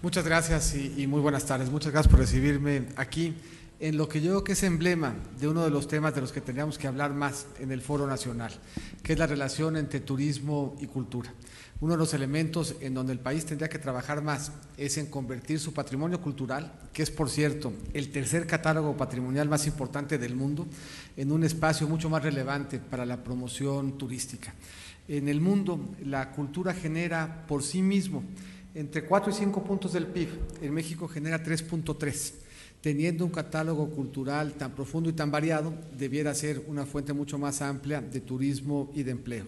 Muchas gracias y muy buenas tardes. Muchas gracias por recibirme aquí en lo que yo creo que es emblema de uno de los temas de los que tendríamos que hablar más en el Foro Nacional, que es la relación entre turismo y cultura. Uno de los elementos en donde el país tendría que trabajar más es en convertir su patrimonio cultural, que es, por cierto, el tercer catálogo patrimonial más importante del mundo, en un espacio mucho más relevante para la promoción turística. En el mundo, la cultura genera por sí mismo entre 4 y 5 puntos del PIB. En México genera 3.3. Teniendo un catálogo cultural tan profundo y tan variado, debiera ser una fuente mucho más amplia de turismo y de empleo.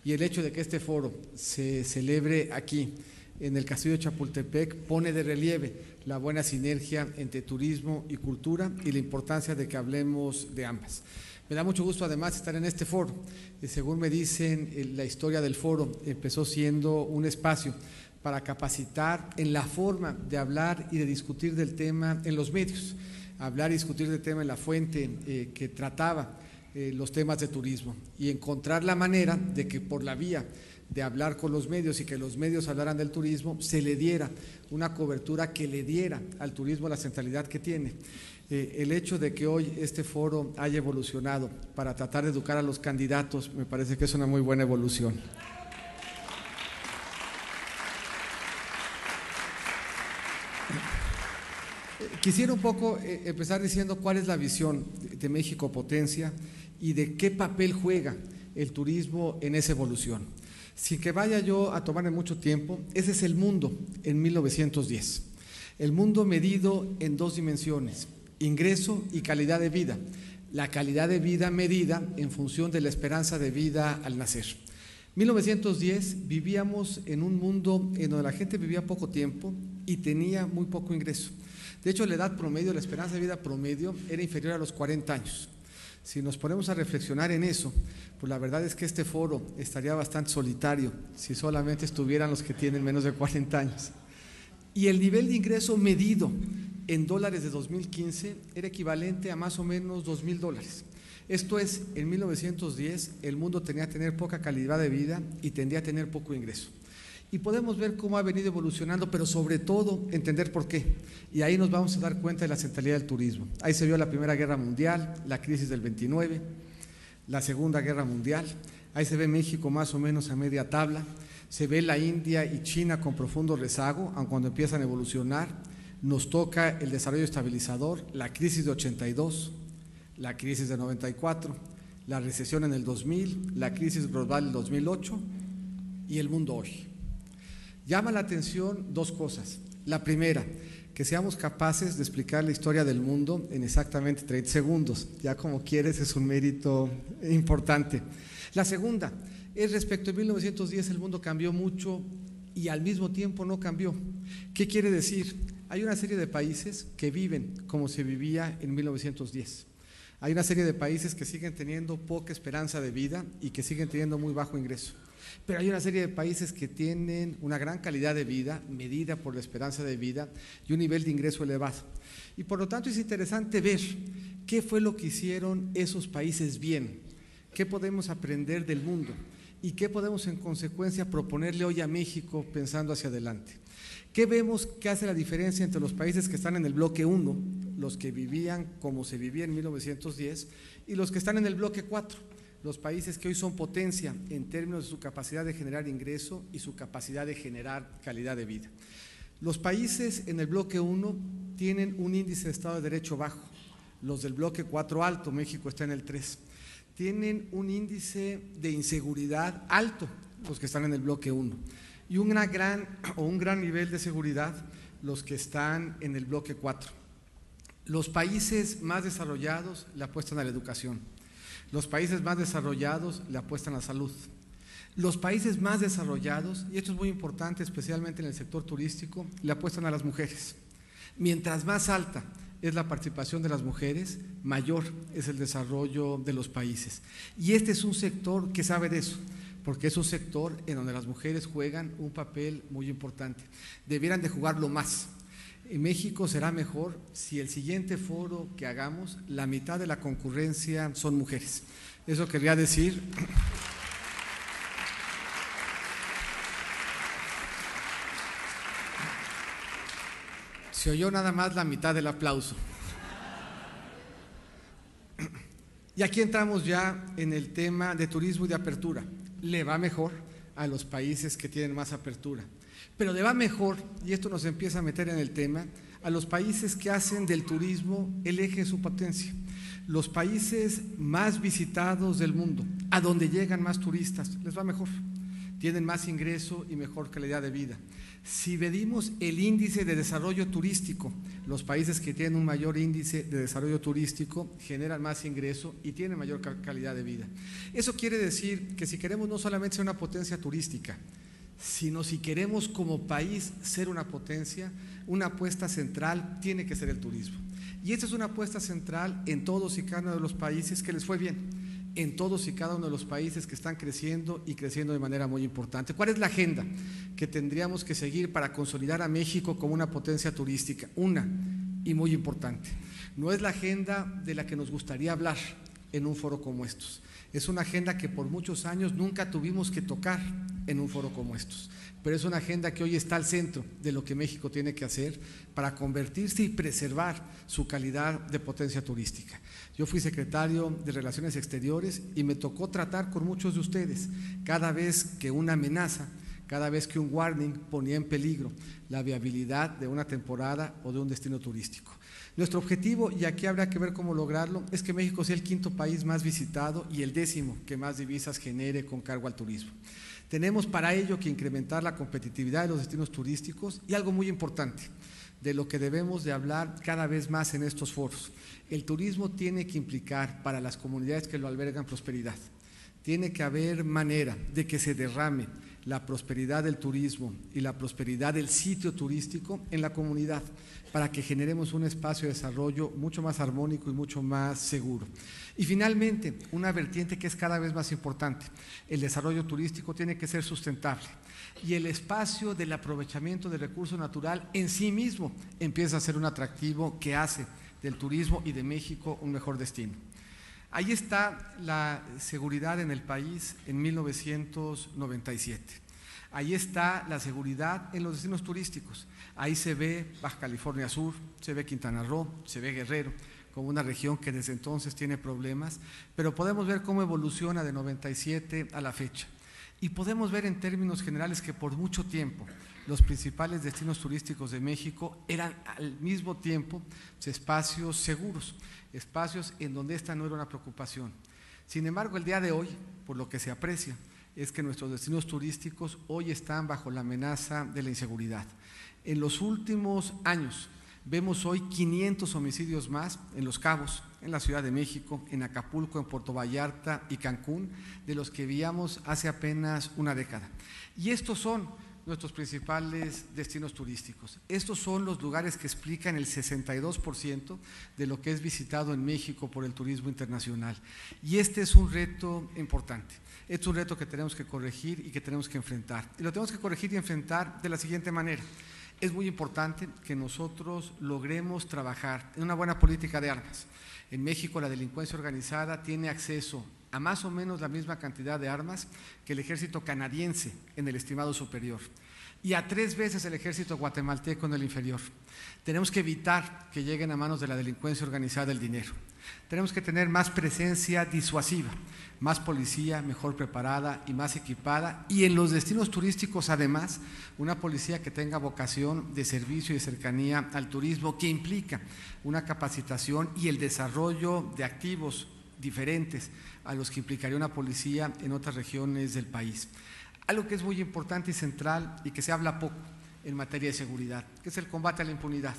Y el hecho de que este foro se celebre aquí, en el Castillo de Chapultepec, pone de relieve la buena sinergia entre turismo y cultura y la importancia de que hablemos de ambas. Me da mucho gusto además estar en este foro. Según me dicen, la historia del foro empezó siendo un espacio para capacitar en la forma de hablar y de discutir del tema en los medios, hablar y discutir del tema en la fuente que trataba los temas de turismo y encontrar la manera de que por la vía de hablar con los medios y que los medios hablaran del turismo, se le diera una cobertura que le diera al turismo la centralidad que tiene. El hecho de que hoy este foro haya evolucionado para tratar de educar a los candidatos, me parece que es una muy buena evolución. Quisiera un poco empezar diciendo cuál es la visión de México Potencia y de qué papel juega el turismo en esa evolución. Sin que vaya yo a tomarme mucho tiempo, ese es el mundo en 1910. El mundo medido en dos dimensiones, ingreso y calidad de vida. La calidad de vida medida en función de la esperanza de vida al nacer. 1910 vivíamos en un mundo en donde la gente vivía poco tiempo y tenía muy poco ingreso. De hecho, la edad promedio, la esperanza de vida promedio era inferior a los 40 años. Si nos ponemos a reflexionar en eso, pues la verdad es que este foro estaría bastante solitario si solamente estuvieran los que tienen menos de 40 años. Y el nivel de ingreso medido en dólares de 2015 era equivalente a más o menos $2,000. Esto es, en 1910 el mundo tenía que tener poca calidad de vida y tendría a tener poco ingreso. Y podemos ver cómo ha venido evolucionando, pero sobre todo entender por qué. Y ahí nos vamos a dar cuenta de la centralidad del turismo. Ahí se vio la Primera Guerra Mundial, la crisis del 29, la Segunda Guerra Mundial. Ahí se ve México más o menos a media tabla. Se ve la India y China con profundo rezago, aun cuando empiezan a evolucionar. Nos toca el desarrollo estabilizador, la crisis de 82, la crisis de 94, la recesión en el 2000, la crisis global del 2008 y el mundo hoy. Llama la atención dos cosas. La primera, que seamos capaces de explicar la historia del mundo en exactamente 30 segundos. Ya como quieres es un mérito importante. La segunda, es respecto a 1910 el mundo cambió mucho y al mismo tiempo no cambió. ¿Qué quiere decir? Hay una serie de países que viven como se vivía en 1910. Hay una serie de países que siguen teniendo poca esperanza de vida y que siguen teniendo muy bajo ingreso. Pero hay una serie de países que tienen una gran calidad de vida, medida por la esperanza de vida y un nivel de ingreso elevado. Y por lo tanto es interesante ver qué fue lo que hicieron esos países bien, qué podemos aprender del mundo y qué podemos en consecuencia proponerle hoy a México pensando hacia adelante. ¿Qué vemos que hace la diferencia entre los países que están en el bloque 1, los que vivían como se vivía en 1910, y los que están en el bloque 4? Los países que hoy son potencia en términos de su capacidad de generar ingreso y su capacidad de generar calidad de vida. Los países en el bloque 1 tienen un índice de Estado de Derecho bajo, los del bloque 4 alto, México está en el 3. Tienen un índice de inseguridad alto, los que están en el bloque 1, y un gran nivel de seguridad, los que están en el bloque 4. Los países más desarrollados le apuestan a la educación. Los países más desarrollados le apuestan a la salud. Los países más desarrollados, y esto es muy importante especialmente en el sector turístico, le apuestan a las mujeres. Mientras más alta es la participación de las mujeres, mayor es el desarrollo de los países. Y este es un sector que sabe de eso, porque es un sector en donde las mujeres juegan un papel muy importante. Debieran de jugarlo más. En México será mejor si el siguiente foro que hagamos, la mitad de la concurrencia son mujeres. Eso quería decir. Se oyó nada más la mitad del aplauso. Y aquí entramos ya en el tema de turismo y de apertura. Le va mejor a los países que tienen más apertura, pero le va mejor, y esto nos empieza a meter en el tema, a los países que hacen del turismo el eje de su potencia. Los países más visitados del mundo, a donde llegan más turistas, les va mejor, tienen más ingreso y mejor calidad de vida. Si medimos el índice de desarrollo turístico, los países que tienen un mayor índice de desarrollo turístico generan más ingreso y tienen mayor calidad de vida. Eso quiere decir que si queremos no solamente ser una potencia turística, sino si queremos como país ser una potencia, una apuesta central tiene que ser el turismo. Y esta es una apuesta central en todos y cada uno de los países que les fue bien, en todos y cada uno de los países que están creciendo y creciendo de manera muy importante. ¿Cuál es la agenda que tendríamos que seguir para consolidar a México como una potencia turística? Una, y muy importante, no es la agenda de la que nos gustaría hablar en un foro como estos. Es una agenda que por muchos años nunca tuvimos que tocar en un foro como estos, pero es una agenda que hoy está al centro de lo que México tiene que hacer para convertirse y preservar su calidad de potencia turística. Yo fui secretario de Relaciones Exteriores y me tocó tratar con muchos de ustedes cada vez que una amenaza, cada vez que un warning ponía en peligro la viabilidad de una temporada o de un destino turístico. Nuestro objetivo, y aquí habrá que ver cómo lograrlo, es que México sea el quinto país más visitado y el 10º que más divisas genere con cargo al turismo. Tenemos para ello que incrementar la competitividad de los destinos turísticos y algo muy importante, de lo que debemos de hablar cada vez más en estos foros. El turismo tiene que implicar para las comunidades que lo albergan prosperidad. Tiene que haber manera de que se derrame la prosperidad del turismo y la prosperidad del sitio turístico en la comunidad para que generemos un espacio de desarrollo mucho más armónico y mucho más seguro. Y finalmente, una vertiente que es cada vez más importante, el desarrollo turístico tiene que ser sustentable y el espacio del aprovechamiento del recurso natural en sí mismo empieza a ser un atractivo que hace del turismo y de México un mejor destino. Ahí está la seguridad en el país en 1997. Ahí está la seguridad en los destinos turísticos. Ahí se ve Baja California Sur, se ve Quintana Roo, se ve Guerrero, como una región que desde entonces tiene problemas, pero podemos ver cómo evoluciona de 97 a la fecha. Y podemos ver en términos generales que por mucho tiempo los principales destinos turísticos de México eran al mismo tiempo espacios seguros, espacios en donde esta no era una preocupación. Sin embargo, el día de hoy, por lo que se aprecia, es que nuestros destinos turísticos hoy están bajo la amenaza de la inseguridad. En los últimos años vemos hoy 500 homicidios más en Los Cabos, en la Ciudad de México, en Acapulco, en Puerto Vallarta y Cancún, de los que veíamos hace apenas una década. Y estos son nuestros principales destinos turísticos. Estos son los lugares que explican el 62% de lo que es visitado en México por el turismo internacional. Y este es un reto importante. Es un reto que tenemos que corregir y que tenemos que enfrentar. Y lo tenemos que corregir y enfrentar de la siguiente manera. Es muy importante que nosotros logremos trabajar en una buena política de armas. En México la delincuencia organizada tiene acceso a más o menos la misma cantidad de armas que el ejército canadiense en el estimado superior y a 3 veces el ejército guatemalteco en el inferior. Tenemos que evitar que lleguen a manos de la delincuencia organizada el dinero. Tenemos que tener más presencia disuasiva, más policía mejor preparada y más equipada, y en los destinos turísticos además una policía que tenga vocación de servicio y de cercanía al turismo, que implica una capacitación y el desarrollo de activos diferentes a los que implicaría una policía en otras regiones del país. Algo que es muy importante y central y que se habla poco en materia de seguridad, que es el combate a la impunidad.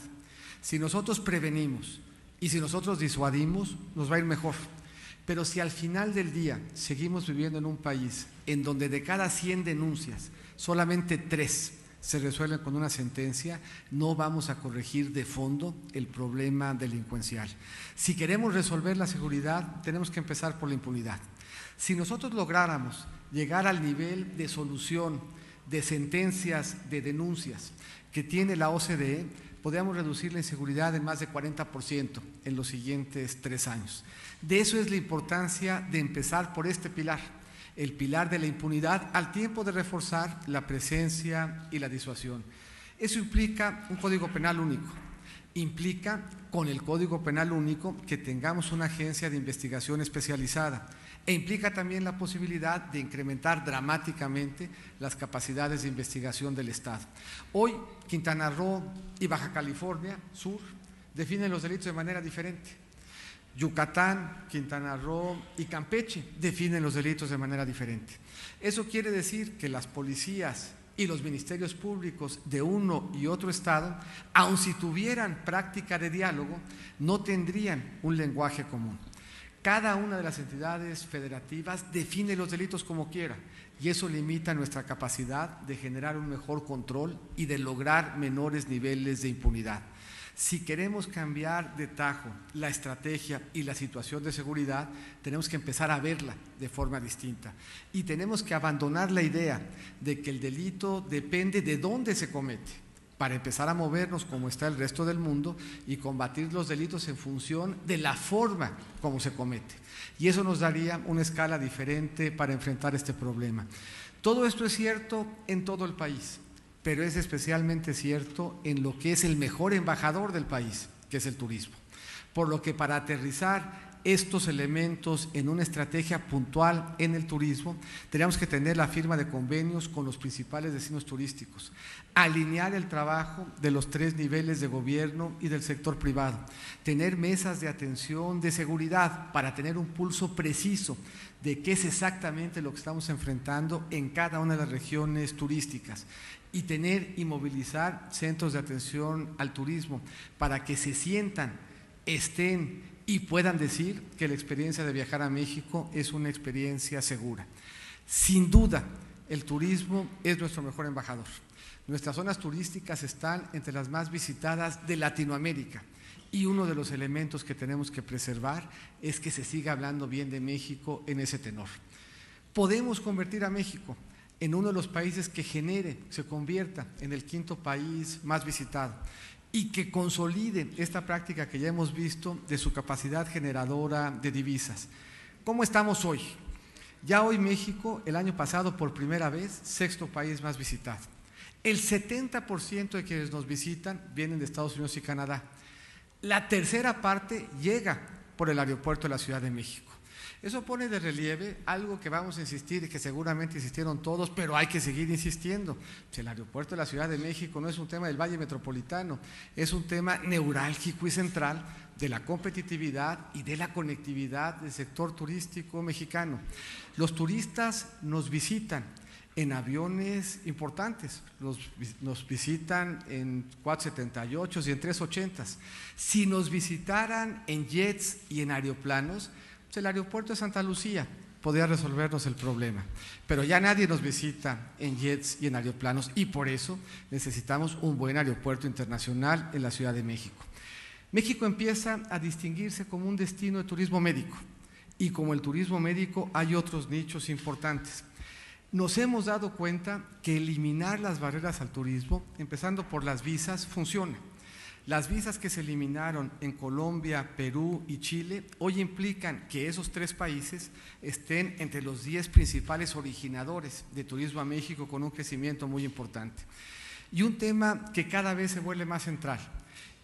Si nosotros prevenimos y si nosotros disuadimos, nos va a ir mejor. Pero si al final del día seguimos viviendo en un país en donde de cada 100 denuncias solamente 3 se resuelven con una sentencia, no vamos a corregir de fondo el problema delincuencial. Si queremos resolver la seguridad, tenemos que empezar por la impunidad. Si nosotros lográramos llegar al nivel de solución de sentencias, de denuncias que tiene la OCDE, podríamos reducir la inseguridad en más de 40% en los siguientes 3 años. De eso es la importancia de empezar por este pilar, el pilar de la impunidad, al tiempo de reforzar la presencia y la disuasión. Eso implica un código penal único, Implica, con el Código Penal único, que tengamos una agencia de investigación especializada, e implica también la posibilidad de incrementar dramáticamente las capacidades de investigación del Estado. Hoy, Quintana Roo y Baja California Sur definen los delitos de manera diferente. Yucatán, Quintana Roo y Campeche definen los delitos de manera diferente. Eso quiere decir que las policías y los ministerios públicos de uno y otro estado, aun si tuvieran práctica de diálogo, no tendrían un lenguaje común. Cada una de las entidades federativas define los delitos como quiera, y eso limita nuestra capacidad de generar un mejor control y de lograr menores niveles de impunidad. Si queremos cambiar de tajo la estrategia y la situación de seguridad, tenemos que empezar a verla de forma distinta y tenemos que abandonar la idea de que el delito depende de dónde se comete, para empezar a movernos como está el resto del mundo y combatir los delitos en función de la forma como se comete. Y eso nos daría una escala diferente para enfrentar este problema. Todo esto es cierto en todo el país, pero es especialmente cierto en lo que es el mejor embajador del país, que es el turismo. Por lo que para aterrizar estos elementos en una estrategia puntual en el turismo, tenemos que tener la firma de convenios con los principales destinos turísticos, alinear el trabajo de los 3 niveles de gobierno y del sector privado, tener mesas de atención de seguridad para tener un pulso preciso de qué es exactamente lo que estamos enfrentando en cada una de las regiones turísticas, y tener y movilizar centros de atención al turismo para que se sientan, estén y puedan decir que la experiencia de viajar a México es una experiencia segura. Sin duda, el turismo es nuestro mejor embajador. Nuestras zonas turísticas están entre las más visitadas de Latinoamérica y uno de los elementos que tenemos que preservar es que se siga hablando bien de México en ese tenor. Podemos convertir a México en uno de los países que se convierta en el 5º país más visitado y que consolide esta práctica que ya hemos visto de su capacidad generadora de divisas. ¿Cómo estamos hoy? Ya hoy México, el año pasado por primera vez, 6º país más visitado. El 70% de quienes nos visitan vienen de Estados Unidos y Canadá. La tercera parte llega por el aeropuerto de la Ciudad de México. Eso pone de relieve algo que vamos a insistir y que seguramente insistieron todos, pero hay que seguir insistiendo. El aeropuerto de la Ciudad de México no es un tema del Valle Metropolitano, es un tema neurálgico y central de la competitividad y de la conectividad del sector turístico mexicano. Los turistas nos visitan en aviones importantes, nos visitan en 478 y en 380. Si nos visitaran en jets y en aeroplanos, el aeropuerto de Santa Lucía podría resolvernos el problema, pero ya nadie nos visita en jets y en aeroplanos y por eso necesitamos un buen aeropuerto internacional en la Ciudad de México. México empieza a distinguirse como un destino de turismo médico y como el turismo médico hay otros nichos importantes. Nos hemos dado cuenta que eliminar las barreras al turismo, empezando por las visas, funciona. Las visas que se eliminaron en Colombia, Perú y Chile hoy implican que esos 3 países estén entre los 10 principales originadores de turismo a México con un crecimiento muy importante. Y un tema que cada vez se vuelve más central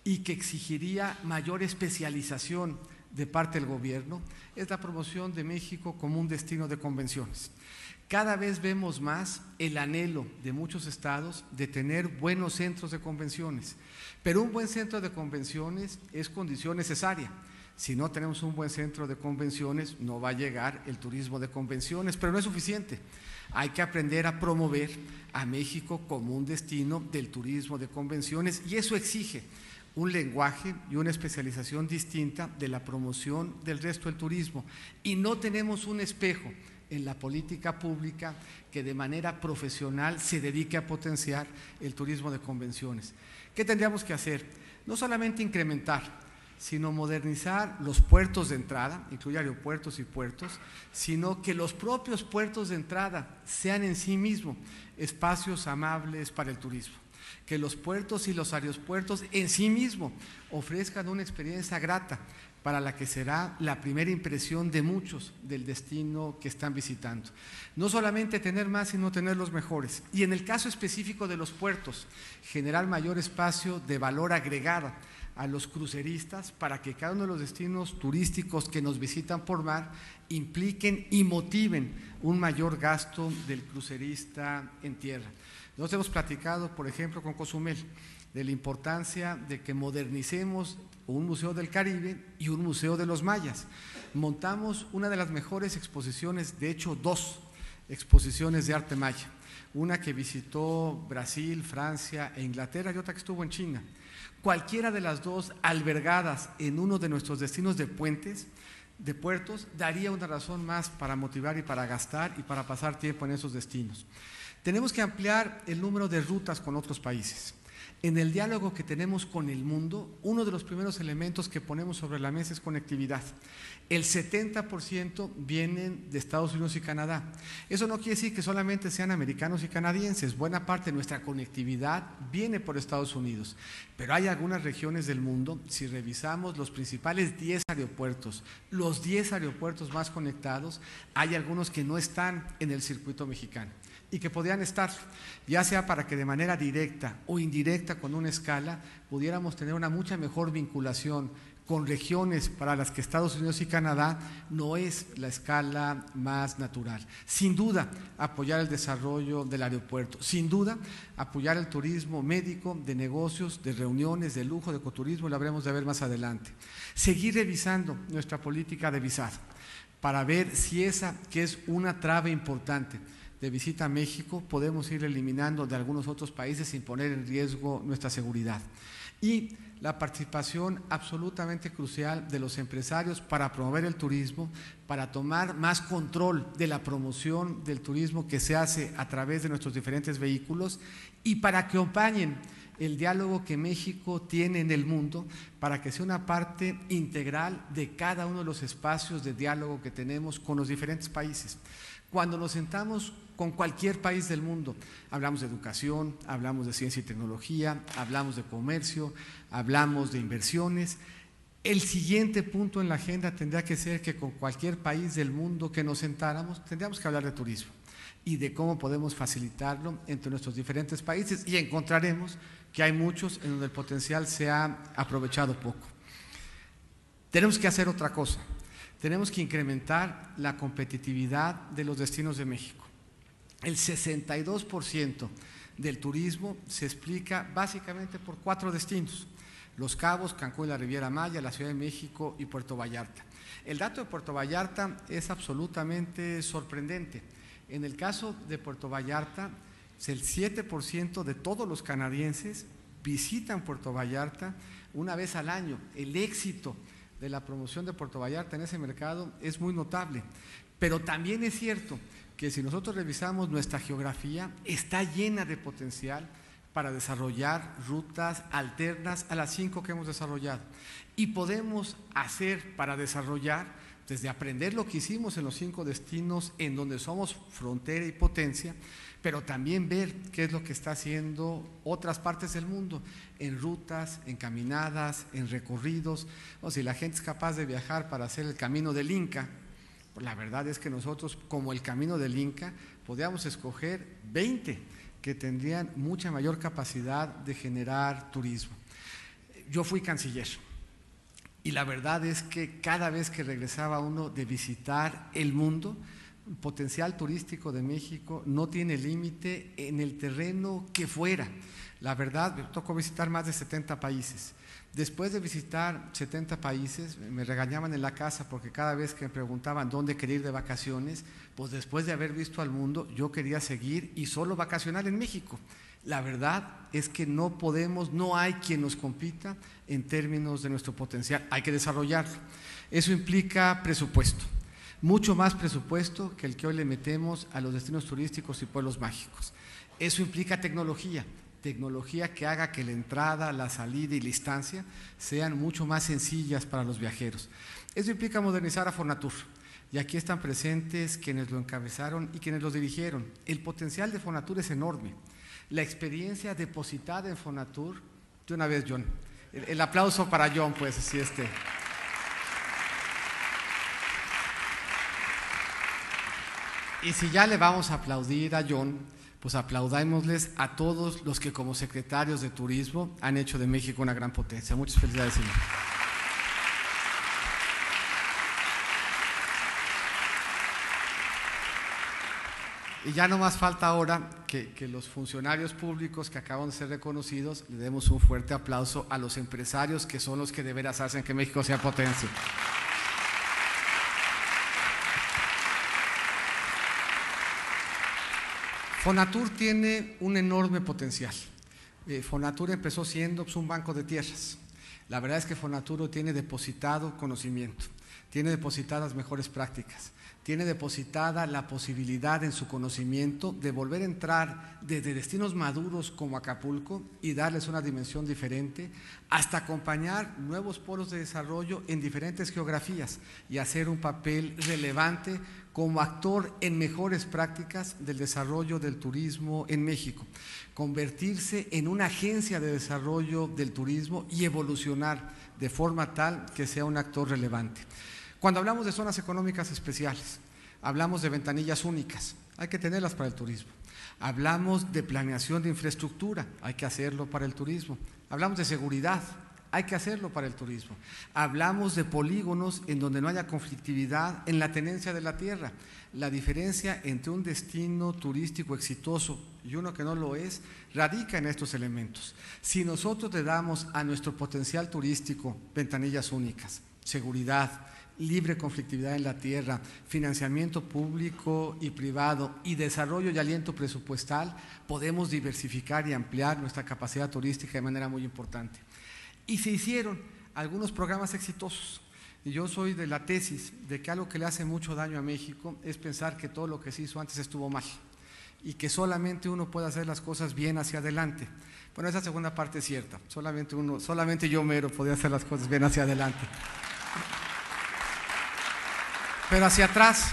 y que exigiría mayor especialización de parte del gobierno es la promoción de México como un destino de convenciones. Cada vez vemos más el anhelo de muchos estados de tener buenos centros de convenciones, pero un buen centro de convenciones es condición necesaria. Si no tenemos un buen centro de convenciones, no va a llegar el turismo de convenciones, pero no es suficiente. Hay que aprender a promover a México como un destino del turismo de convenciones y eso exige un lenguaje y una especialización distinta de la promoción del resto del turismo. Y no tenemos un espejo en la política pública que de manera profesional se dedique a potenciar el turismo de convenciones. ¿Qué tendríamos que hacer? No solamente incrementar, sino modernizar los puertos de entrada, incluye aeropuertos y puertos, sino que los propios puertos de entrada sean en sí mismos espacios amables para el turismo. que los puertos y los aeropuertos en sí mismos ofrezcan una experiencia grata para la que será la primera impresión de muchos del destino que están visitando. No solamente tener más, sino tener los mejores. Y en el caso específico de los puertos, generar mayor espacio de valor agregado a los cruceristas para que cada uno de los destinos turísticos que nos visitan por mar impliquen y motiven un mayor gasto del crucerista en tierra. Nosotros hemos platicado, por ejemplo, con Cozumel, de la importancia de que modernicemos un museo del Caribe y un museo de los mayas. Montamos una de las mejores exposiciones, de hecho 2 exposiciones de arte maya, una que visitó Brasil, Francia e Inglaterra y otra que estuvo en China. Cualquiera de las 2 albergadas en uno de nuestros destinos de puertos, daría una razón más para motivar y para gastar y para pasar tiempo en esos destinos. Tenemos que ampliar el número de rutas con otros países. En el diálogo que tenemos con el mundo, uno de los primeros elementos que ponemos sobre la mesa es conectividad. El 70% vienen de Estados Unidos y Canadá. Eso no quiere decir que solamente sean americanos y canadienses. Buena parte de nuestra conectividad viene por Estados Unidos. Pero hay algunas regiones del mundo, si revisamos los principales 10 aeropuertos, los 10 aeropuertos más conectados, hay algunos que no están en el circuito mexicano y que podrían estar, ya sea para que de manera directa o indirecta con una escala pudiéramos tener una mucha mejor vinculación con regiones para las que Estados Unidos y Canadá no es la escala más natural. Sin duda, apoyar el desarrollo del aeropuerto, sin duda, apoyar el turismo médico, de negocios, de reuniones, de lujo, de ecoturismo, lo habremos de ver más adelante. Seguir revisando nuestra política de visado para ver si esa, que es una traba importante de visita a México, podemos ir eliminando de algunos otros países sin poner en riesgo nuestra seguridad. Y la participación absolutamente crucial de los empresarios para promover el turismo, para tomar más control de la promoción del turismo que se hace a través de nuestros diferentes vehículos y para que acompañen el diálogo que México tiene en el mundo, para que sea una parte integral de cada uno de los espacios de diálogo que tenemos con los diferentes países. Cuando nos sentamos con cualquier país del mundo, hablamos de educación, hablamos de ciencia y tecnología, hablamos de comercio, hablamos de inversiones. El siguiente punto en la agenda tendría que ser que con cualquier país del mundo que nos sentáramos, tendríamos que hablar de turismo y de cómo podemos facilitarlo entre nuestros diferentes países, y encontraremos que hay muchos en donde el potencial se ha aprovechado poco. Tenemos que hacer otra cosa. Tenemos que incrementar la competitividad de los destinos de México. El 62% del turismo se explica básicamente por 4 destinos: Los Cabos, Cancún y la Riviera Maya, la Ciudad de México y Puerto Vallarta. El dato de Puerto Vallarta es absolutamente sorprendente. En el caso de Puerto Vallarta, el 7% de todos los canadienses visitan Puerto Vallarta una vez al año. El éxito de la promoción de Puerto Vallarta en ese mercado es muy notable, pero también es cierto que si nosotros revisamos nuestra geografía, está llena de potencial para desarrollar rutas alternas a las 5 que hemos desarrollado, y podemos hacer para desarrollar, desde aprender lo que hicimos en los 5 destinos en donde somos frontera y potencia, pero también ver qué es lo que está haciendo otras partes del mundo, en rutas, en caminadas, en recorridos. O si la gente es capaz de viajar para hacer el Camino del Inca, pues la verdad es que nosotros, como el Camino del Inca, podríamos escoger 20 que tendrían mucha mayor capacidad de generar turismo. Yo fui canciller y la verdad es que cada vez que regresaba uno de visitar el mundo, el potencial turístico de México no tiene límite en el terreno que fuera. La verdad, me tocó visitar más de 70 países. Después de visitar 70 países, me regañaban en la casa porque cada vez que me preguntaban dónde quería ir de vacaciones, pues después de haber visto al mundo, yo quería seguir y solo vacacionar en México. La verdad es que no podemos, no hay quien nos compita en términos de nuestro potencial, hay que desarrollarlo. Eso implica presupuesto. Mucho más presupuesto que el que hoy le metemos a los destinos turísticos y pueblos mágicos. Eso implica tecnología que haga que la entrada, la salida y la estancia sean mucho más sencillas para los viajeros. Eso implica modernizar a Fonatur, y aquí están presentes quienes lo encabezaron y quienes lo dirigieron. El potencial de Fonatur es enorme. la experiencia depositada en Fonatur. De una vez, John. El aplauso para John, pues, así Y si ya le vamos a aplaudir a John, pues aplaudámosles a todos los que como secretarios de turismo han hecho de México una gran potencia. Muchas felicidades, señor. Y ya no más falta ahora que los funcionarios públicos que acaban de ser reconocidos le demos un fuerte aplauso a los empresarios que son los que de veras hacen que México sea potencia. Fonatur tiene un enorme potencial. Fonatur empezó siendo un banco de tierras. La verdad es que Fonatur tiene depositado conocimiento, tiene depositadas mejores prácticas, tiene depositada la posibilidad en su conocimiento de volver a entrar desde destinos maduros como Acapulco y darles una dimensión diferente, hasta acompañar nuevos polos de desarrollo en diferentes geografías y hacer un papel relevante como actor en mejores prácticas del desarrollo del turismo en México, convertirse en una agencia de desarrollo del turismo y evolucionar de forma tal que sea un actor relevante. Cuando hablamos de zonas económicas especiales, hablamos de ventanillas únicas, hay que tenerlas para el turismo. Hablamos de planeación de infraestructura, hay que hacerlo para el turismo. Hablamos de seguridad, hay que hacerlo para el turismo. Hablamos de polígonos en donde no haya conflictividad en la tenencia de la tierra. La diferencia entre un destino turístico exitoso y uno que no lo es, radica en estos elementos. Si nosotros le damos a nuestro potencial turístico ventanillas únicas, seguridad, libre conflictividad en la tierra, financiamiento público y privado y desarrollo y aliento presupuestal, podemos diversificar y ampliar nuestra capacidad turística de manera muy importante. Y se hicieron algunos programas exitosos. Y yo soy de la tesis de que algo que le hace mucho daño a México es pensar que todo lo que se hizo antes estuvo mal y que solamente uno puede hacer las cosas bien hacia adelante. Bueno, esa segunda parte es cierta, solamente yo mero podía hacer las cosas bien hacia adelante. Pero hacia atrás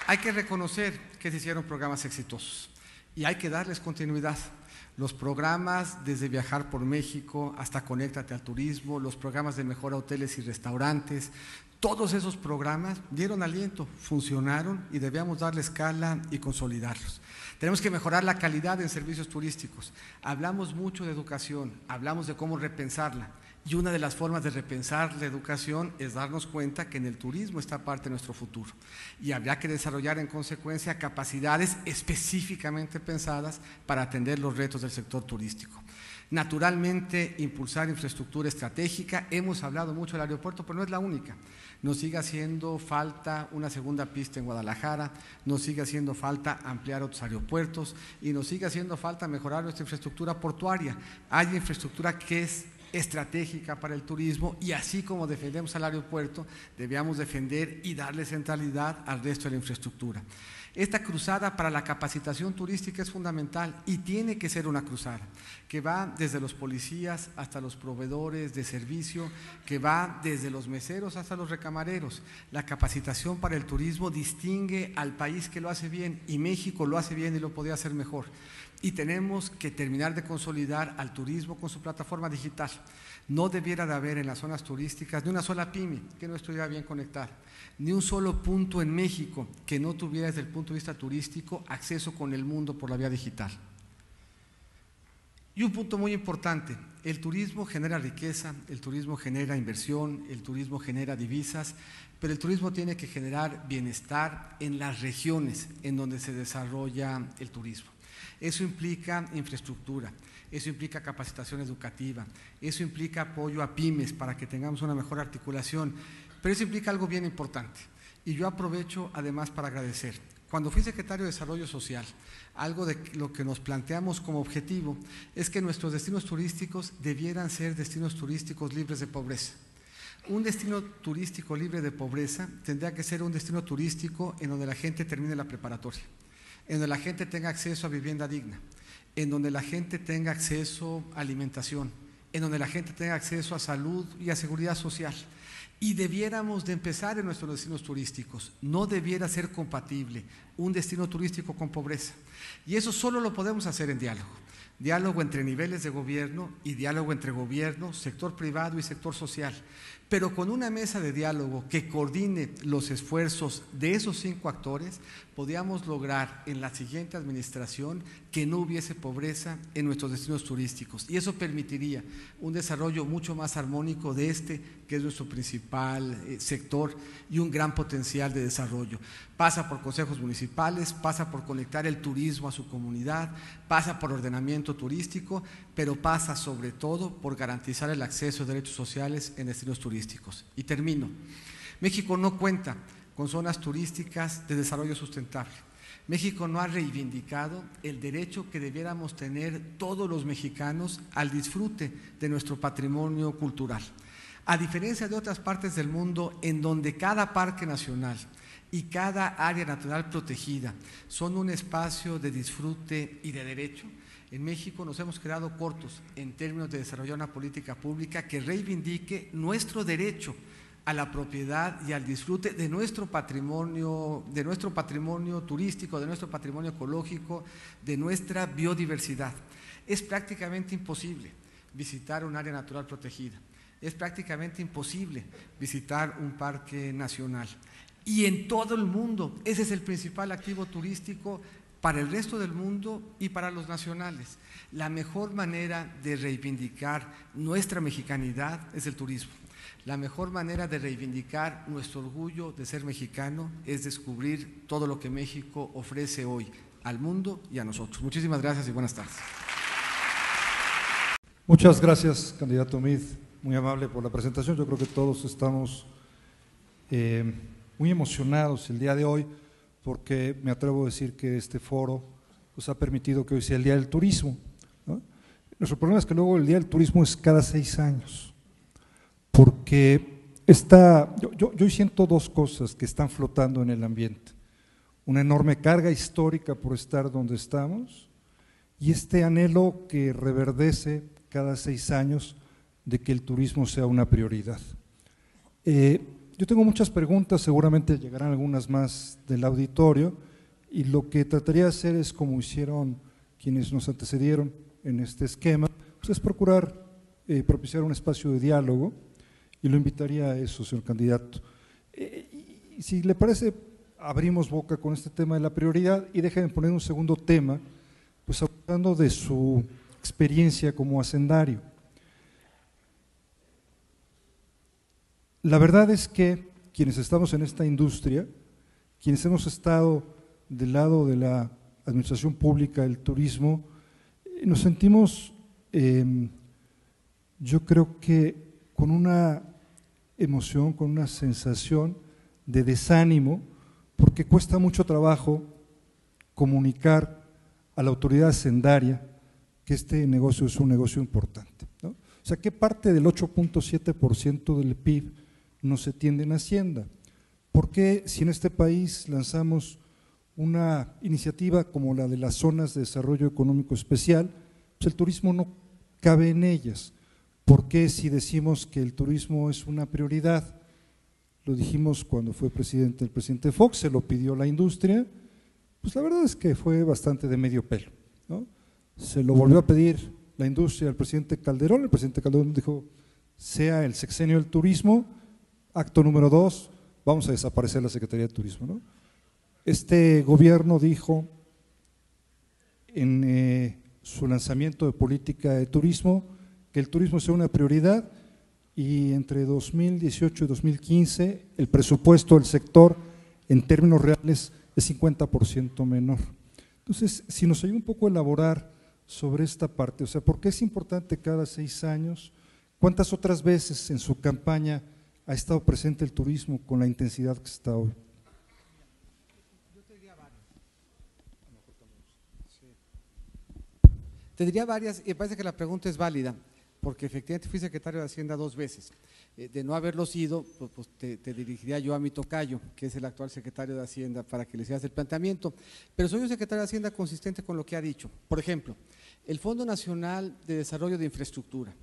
hay que reconocer que se hicieron programas exitosos y hay que darles continuidad. Los programas desde Viajar por México hasta Conéctate al Turismo, los programas de mejora hoteles y restaurantes, todos esos programas dieron aliento, funcionaron y debíamos darle escala y consolidarlos. Tenemos que mejorar la calidad en servicios turísticos. Hablamos mucho de educación, hablamos de cómo repensarla. Y una de las formas de repensar la educación es darnos cuenta que en el turismo está parte de nuestro futuro y habría que desarrollar en consecuencia capacidades específicamente pensadas para atender los retos del sector turístico. Naturalmente, impulsar infraestructura estratégica. Hemos hablado mucho del aeropuerto, pero no es la única. Nos sigue haciendo falta una segunda pista en Guadalajara, nos sigue haciendo falta ampliar otros aeropuertos y nos sigue haciendo falta mejorar nuestra infraestructura portuaria. Hay infraestructura que es estratégica para el turismo y así como defendemos al aeropuerto, debíamos defender y darle centralidad al resto de la infraestructura. Esta cruzada para la capacitación turística es fundamental y tiene que ser una cruzada que va desde los policías hasta los proveedores de servicio, que va desde los meseros hasta los recamareros. La capacitación para el turismo distingue al país que lo hace bien y México lo hace bien y lo podría hacer mejor. Y tenemos que terminar de consolidar al turismo con su plataforma digital. No debiera de haber en las zonas turísticas ni una sola pyme que no estuviera bien conectada, ni un solo punto en México que no tuviera desde el punto de vista turístico acceso con el mundo por la vía digital. Y un punto muy importante, el turismo genera riqueza, el turismo genera inversión, el turismo genera divisas, pero el turismo tiene que generar bienestar en las regiones en donde se desarrolla el turismo. Eso implica infraestructura, eso implica capacitación educativa, eso implica apoyo a pymes para que tengamos una mejor articulación, pero eso implica algo bien importante. Y yo aprovecho además para agradecer. Cuando fui secretario de Desarrollo Social, algo de lo que nos planteamos como objetivo es que nuestros destinos turísticos debieran ser destinos turísticos libres de pobreza. Un destino turístico libre de pobreza tendría que ser un destino turístico en donde la gente termine la preparatoria, en donde la gente tenga acceso a vivienda digna, en donde la gente tenga acceso a alimentación, en donde la gente tenga acceso a salud y a seguridad social. Y debiéramos de empezar en nuestros destinos turísticos. No debiera ser compatible un destino turístico con pobreza. Y eso solo lo podemos hacer en diálogo. Diálogo entre niveles de gobierno y diálogo entre gobierno, sector privado y sector social. Pero con una mesa de diálogo que coordine los esfuerzos de esos 5 actores, podríamos lograr en la siguiente administración que no hubiese pobreza en nuestros destinos turísticos. Y eso permitiría un desarrollo mucho más armónico de este, que es nuestro principal sector y un gran potencial de desarrollo. Pasa por consejos municipales, pasa por conectar el turismo a su comunidad, pasa por ordenamiento turístico, pero pasa sobre todo por garantizar el acceso a derechos sociales en destinos turísticos. Y termino. México no cuenta con zonas turísticas de desarrollo sustentable. México no ha reivindicado el derecho que debiéramos tener todos los mexicanos al disfrute de nuestro patrimonio cultural. A diferencia de otras partes del mundo en donde cada parque nacional y cada área natural protegida son un espacio de disfrute y de derecho, en México nos hemos quedado cortos en términos de desarrollar una política pública que reivindique nuestro derecho a la propiedad y al disfrute de nuestro patrimonio turístico, de nuestro patrimonio ecológico, de nuestra biodiversidad. Es prácticamente imposible visitar un área natural protegida, es prácticamente imposible visitar un parque nacional. Y en todo el mundo, ese es el principal activo turístico para el resto del mundo y para los nacionales. La mejor manera de reivindicar nuestra mexicanidad es el turismo. La mejor manera de reivindicar nuestro orgullo de ser mexicano es descubrir todo lo que México ofrece hoy al mundo y a nosotros. Muchísimas gracias y buenas tardes. Muchas gracias, candidato Meade, muy amable por la presentación. Yo creo que todos estamos muy emocionados el día de hoy, porque me atrevo a decir que este foro nos ha permitido que hoy sea el Día del Turismo, ¿no? Nuestro problema es que luego el Día del Turismo es cada 6 años, porque yo siento 2 cosas que están flotando en el ambiente: una enorme carga histórica por estar donde estamos y este anhelo que reverdece cada 6 años de que el turismo sea una prioridad. Yo tengo muchas preguntas, seguramente llegarán algunas más del auditorio, y lo que trataría de hacer es, como hicieron quienes nos antecedieron en este esquema, pues es procurar propiciar un espacio de diálogo, y lo invitaría a eso, señor candidato. Y si le parece, abrimos boca con este tema de la prioridad y déjenme poner un segundo tema, pues hablando de su experiencia como hacendario. La verdad es que quienes estamos en esta industria, quienes hemos estado del lado de la administración pública, del turismo, nos sentimos, yo creo que con una emoción, con una sensación de desánimo, porque cuesta mucho trabajo comunicar a la autoridad hacendaria que este negocio es un negocio importante, ¿no? O sea, ¿qué parte del 8.7% del PIB no se atiende en Hacienda? ¿Por qué, si en este país lanzamos una iniciativa como la de las zonas de desarrollo económico especial, pues el turismo no cabe en ellas? ¿Por qué, si decimos que el turismo es una prioridad, lo dijimos cuando fue presidente el presidente Fox, se lo pidió la industria, pues la verdad es que fue bastante de medio pelo, ¿no? Se lo volvió a pedir la industria al presidente Calderón, el presidente Calderón dijo, sea el sexenio del turismo, acto número 2, vamos a desaparecer la Secretaría de Turismo, ¿no? Este gobierno dijo en su lanzamiento de política de turismo que el turismo sea una prioridad, y entre 2018 y 2015 el presupuesto del sector en términos reales es 50% menor. Entonces, si nos ayuda un poco a elaborar sobre esta parte, o sea, ¿por qué es importante cada 6 años? ¿Cuántas otras veces en su campaña ha estado presente el turismo con la intensidad que está hoy? Te diría varias, y me parece que la pregunta es válida, porque efectivamente fui secretario de Hacienda 2 veces. De no haberlo sido, pues te dirigiría yo a mi tocayo, que es el actual secretario de Hacienda, para que le hicieras el planteamiento. Pero soy un secretario de Hacienda consistente con lo que ha dicho. Por ejemplo, el Fondo Nacional de Desarrollo de Infraestructura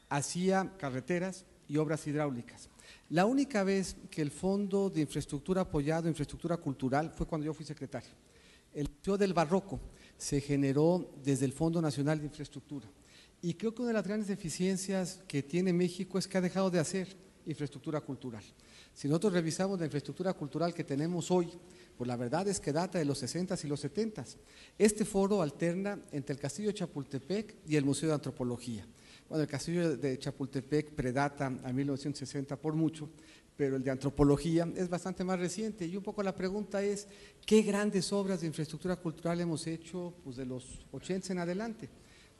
hacía carreteras y obras hidráulicas. La única vez que el Fondo de Infraestructura apoyado, infraestructura cultural, fue cuando yo fui secretario. El Museo del Barroco se generó desde el Fondo Nacional de Infraestructura. Y creo que una de las grandes deficiencias que tiene México es que ha dejado de hacer infraestructura cultural. Si nosotros revisamos la infraestructura cultural que tenemos hoy, pues la verdad es que data de los 60s y los 70s. Este foro alterna entre el Castillo de Chapultepec y el Museo de Antropología. Bueno, el Castillo de Chapultepec predata a 1960 por mucho, pero el de Antropología es bastante más reciente. Y un poco la pregunta es, ¿qué grandes obras de infraestructura cultural hemos hecho pues, de los 80 en adelante?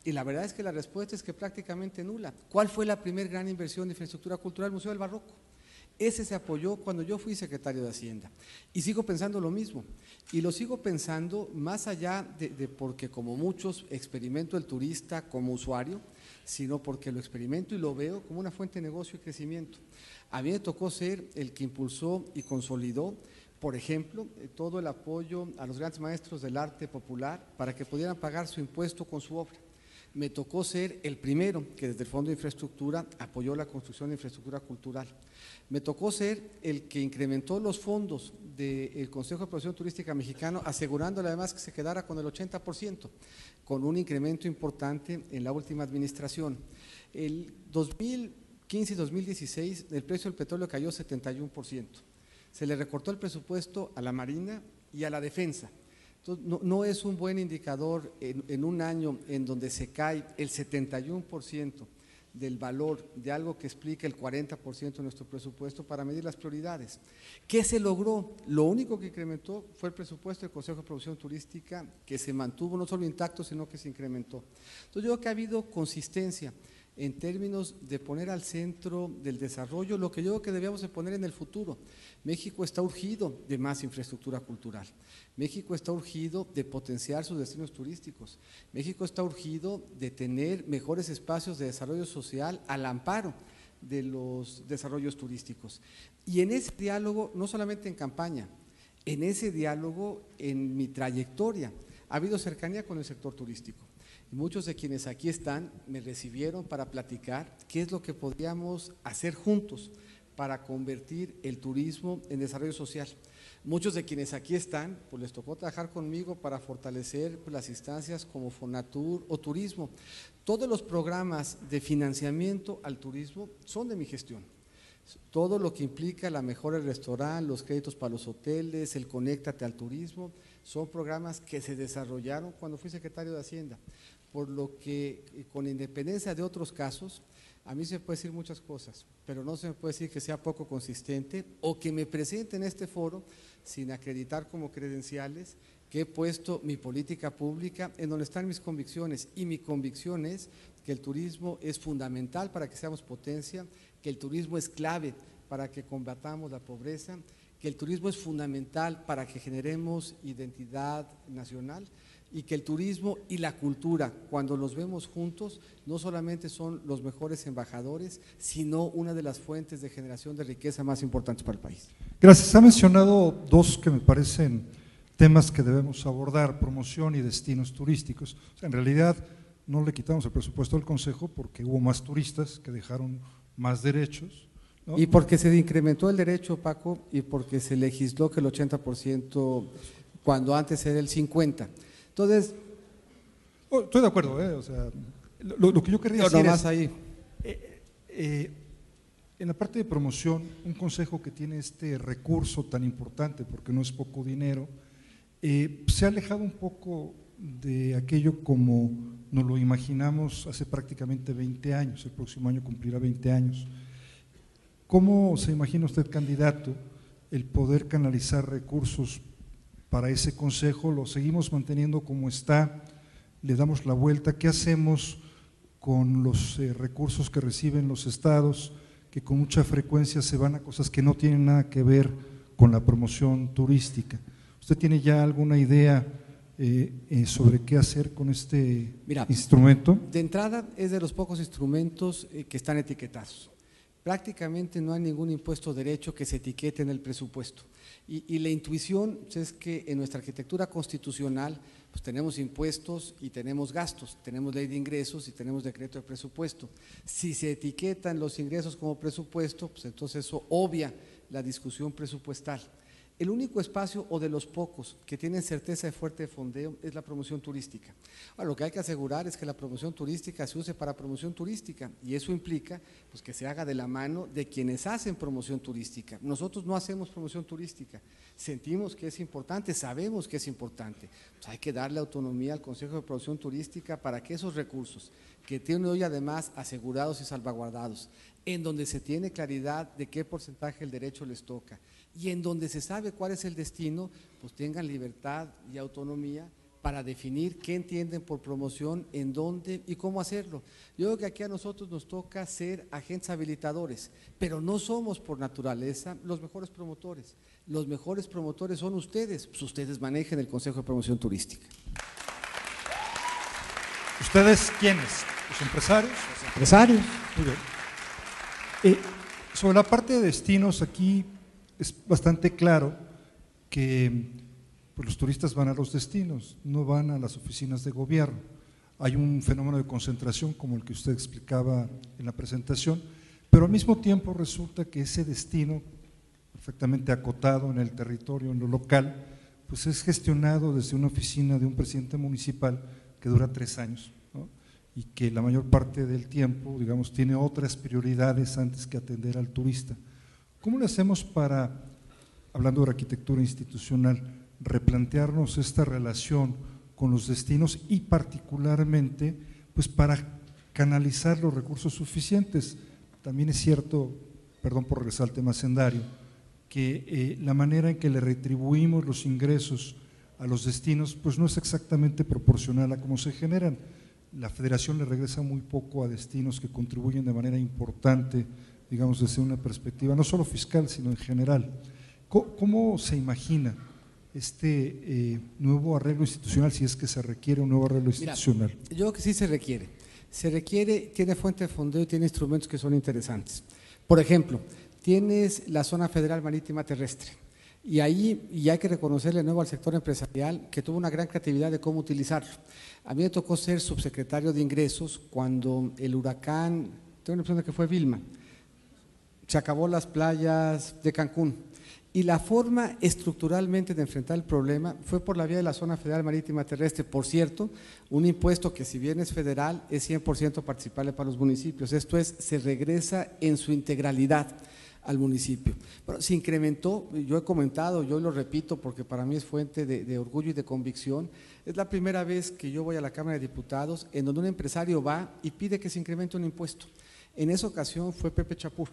Y la verdad es que la respuesta es que prácticamente nula. ¿Cuál fue la primera gran inversión de infraestructura cultural? El Museo del Barroco. Ese se apoyó cuando yo fui secretario de Hacienda. Y sigo pensando lo mismo. Y lo sigo pensando más allá de porque como muchos experimento el turista como usuario, sino porque lo experimento y lo veo como una fuente de negocio y crecimiento. A mí me tocó ser el que impulsó y consolidó, por ejemplo, todo el apoyo a los grandes maestros del arte popular para que pudieran pagar su impuesto con su obra. Me tocó ser el primero que desde el Fondo de Infraestructura apoyó la construcción de infraestructura cultural. Me tocó ser el que incrementó los fondos del Consejo de Promoción Turística Mexicano, asegurándole además que se quedara con el 80%, con un incremento importante en la última administración. El 2015 y 2016 el precio del petróleo cayó 71%. Se le recortó el presupuesto a la Marina y a la Defensa. Entonces, no es un buen indicador en un año en donde se cae el 71% del valor de algo que explica el 40% de nuestro presupuesto para medir las prioridades. ¿Qué se logró? Lo único que incrementó fue el presupuesto del Consejo de Promoción Turística, que se mantuvo no solo intacto, sino que se incrementó. Entonces yo creo que ha habido consistencia en términos de poner al centro del desarrollo lo que yo creo que debíamos de poner en el futuro. México está urgido de más infraestructura cultural. México está urgido de potenciar sus destinos turísticos. México está urgido de tener mejores espacios de desarrollo social al amparo de los desarrollos turísticos. Y en ese diálogo, no solamente en campaña, en ese diálogo, en mi trayectoria, ha habido cercanía con el sector turístico. Y muchos de quienes aquí están me recibieron para platicar qué es lo que podríamos hacer juntos para convertir el turismo en desarrollo social. Muchos de quienes aquí están, pues les tocó trabajar conmigo para fortalecer las instancias como Fonatur o Turismo. Todos los programas de financiamiento al turismo son de mi gestión. Todo lo que implica la mejora del restaurante, los créditos para los hoteles, el Conéctate al Turismo, son programas que se desarrollaron cuando fui secretario de Hacienda. Por lo que, con independencia de otros casos, a mí se me puede decir muchas cosas, pero no se me puede decir que sea poco consistente o que me presente en este foro sin acreditar como credenciales que he puesto mi política pública en donde están mis convicciones. Y mi convicción es que el turismo es fundamental para que seamos potencia, que el turismo es clave para que combatamos la pobreza, que el turismo es fundamental para que generemos identidad nacional y que el turismo y la cultura, cuando los vemos juntos, no solamente son los mejores embajadores, sino una de las fuentes de generación de riqueza más importantes para el país. Gracias. Ha mencionado dos que me parecen temas que debemos abordar, promoción y destinos turísticos. O sea, en realidad no le quitamos el presupuesto al Consejo porque hubo más turistas que dejaron más derechos, ¿no? Y porque se incrementó el derecho, Paco, y porque se legisló que el 80% cuando antes era el 50%. Entonces… estoy de acuerdo, o sea, lo que yo querría decir es… ahí. En la parte de promoción, un consejo que tiene este recurso tan importante, porque no es poco dinero, se ha alejado un poco de aquello como nos lo imaginamos hace prácticamente 20 años, el próximo año cumplirá 20 años. ¿Cómo se imagina usted, candidato, el poder canalizar recursos para ese consejo? ¿Lo seguimos manteniendo como está? ¿Le damos la vuelta? ¿Qué hacemos con los recursos que reciben los estados, que con mucha frecuencia se van a cosas que no tienen nada que ver con la promoción turística? ¿Usted tiene ya alguna idea sobre qué hacer con este instrumento? De entrada es de los pocos instrumentos que están etiquetados. prácticamente no hay ningún impuesto derecho que se etiquete en el presupuesto. Y la intuición es que en nuestra arquitectura constitucional pues tenemos impuestos y tenemos gastos, tenemos ley de ingresos y tenemos decreto de presupuesto. Si se etiquetan los ingresos como presupuesto, pues entonces eso obvia la discusión presupuestal. El único espacio o de los pocos que tienen certeza de fuerte fondeo es la promoción turística. Ahora, lo que hay que asegurar es que la promoción turística se use para promoción turística y eso implica pues, que se haga de la mano de quienes hacen promoción turística. Nosotros no hacemos promoción turística, sentimos que es importante, sabemos que es importante. Pues hay que darle autonomía al Consejo de Promoción Turística para que esos recursos que tienen hoy además asegurados y salvaguardados, en donde se tiene claridad de qué porcentaje el derecho les toca y en donde se sabe cuál es el destino, pues tengan libertad y autonomía para definir qué entienden por promoción, en dónde y cómo hacerlo. Yo creo que aquí a nosotros nos toca ser agentes habilitadores, pero no somos por naturaleza los mejores promotores. Los mejores promotores son ustedes, pues ustedes manejen el Consejo de Promoción Turística. ¿Ustedes quiénes? ¿Los empresarios? Los empresarios. Muy bien. Sobre la parte de destinos, aquí es bastante claro que pues, los turistas van a los destinos, no van a las oficinas de gobierno. Hay un fenómeno de concentración como el que usted explicaba en la presentación, pero al mismo tiempo resulta que ese destino, perfectamente acotado en el territorio, en lo local, pues es gestionado desde una oficina de un presidente municipal que dura 3 años, ¿no? Y que la mayor parte del tiempo, digamos, tiene otras prioridades antes que atender al turista. ¿Cómo le hacemos para, hablando de arquitectura institucional, replantearnos esta relación con los destinos y particularmente pues para canalizar los recursos suficientes? También es cierto, perdón por regresar al tema hacendario, que la manera en que le retribuimos los ingresos a los destinos pues no es exactamente proporcional a cómo se generan. La federación le regresa muy poco a destinos que contribuyen de manera importante, digamos, desde una perspectiva no solo fiscal, sino en general. ¿Cómo se imagina este nuevo arreglo institucional, si es que se requiere un nuevo arreglo institucional? Mira, yo creo que sí se requiere. Se requiere, tiene fuente de fondeo y tiene instrumentos que son interesantes. Por ejemplo, tienes la zona federal marítima terrestre y ahí y hay que reconocerle de nuevo al sector empresarial que tuvo una gran creatividad de cómo utilizarlo. A mí me tocó ser subsecretario de Ingresos cuando el huracán, tengo la impresión de que fue Vilma, se acabó las playas de Cancún y la forma estructuralmente de enfrentar el problema fue por la vía de la zona federal marítima terrestre. Por cierto, un impuesto que si bien es federal es 100% participable para los municipios, esto es, se regresa en su integralidad al municipio. Bueno, se incrementó, yo he comentado, yo lo repito porque para mí es fuente de orgullo y de convicción, es la primera vez que yo voy a la Cámara de Diputados en donde un empresario va y pide que se incremente un impuesto. En esa ocasión fue Pepe Chapur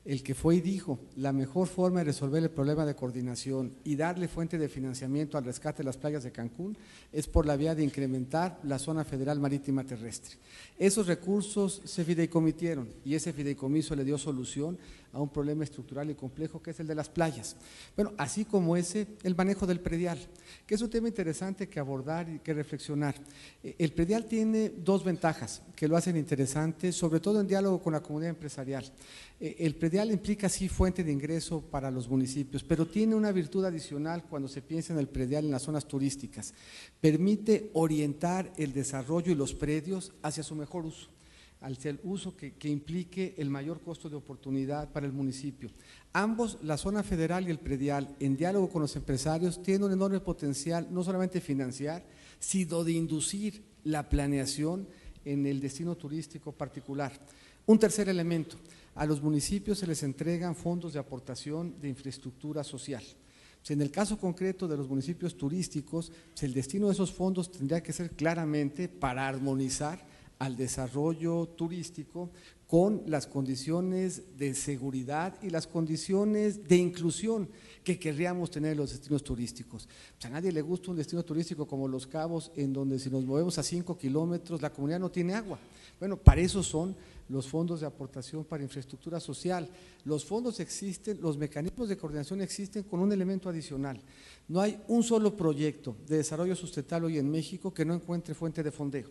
el que fue y dijo, la mejor forma de resolver el problema de coordinación y darle fuente de financiamiento al rescate de las playas de Cancún es por la vía de incrementar la zona federal marítima terrestre. Esos recursos se fideicomitieron y ese fideicomiso le dio solución a un problema estructural y complejo que es el de las playas. Bueno, así como ese, el manejo del predial, que es un tema interesante que abordar y que reflexionar. El predial tiene 2 ventajas que lo hacen interesante, sobre todo en diálogo con la comunidad empresarial. El predial implica sí fuente de ingreso para los municipios, pero tiene una virtud adicional cuando se piensa en el predial en las zonas turísticas. Permite orientar el desarrollo y los predios hacia su mejor uso, hacia el uso que implique el mayor costo de oportunidad para el municipio. Ambos, la zona federal y el predial, en diálogo con los empresarios, tienen un enorme potencial, no solamente financiar, sino de inducir la planeación en el destino turístico particular. Un tercer elemento, a los municipios se les entregan fondos de aportación de infraestructura social. En el caso concreto de los municipios turísticos, el destino de esos fondos tendría que ser claramente para armonizar al desarrollo turístico con las condiciones de seguridad y las condiciones de inclusión que querríamos tener en los destinos turísticos. A nadie le gusta un destino turístico como Los Cabos, en donde si nos movemos a 5 kilómetros la comunidad no tiene agua. Bueno, para eso son los fondos de aportación para infraestructura social. Los fondos existen, los mecanismos de coordinación existen con un elemento adicional. No hay un solo proyecto de desarrollo sustentable hoy en México que no encuentre fuente de fondeo.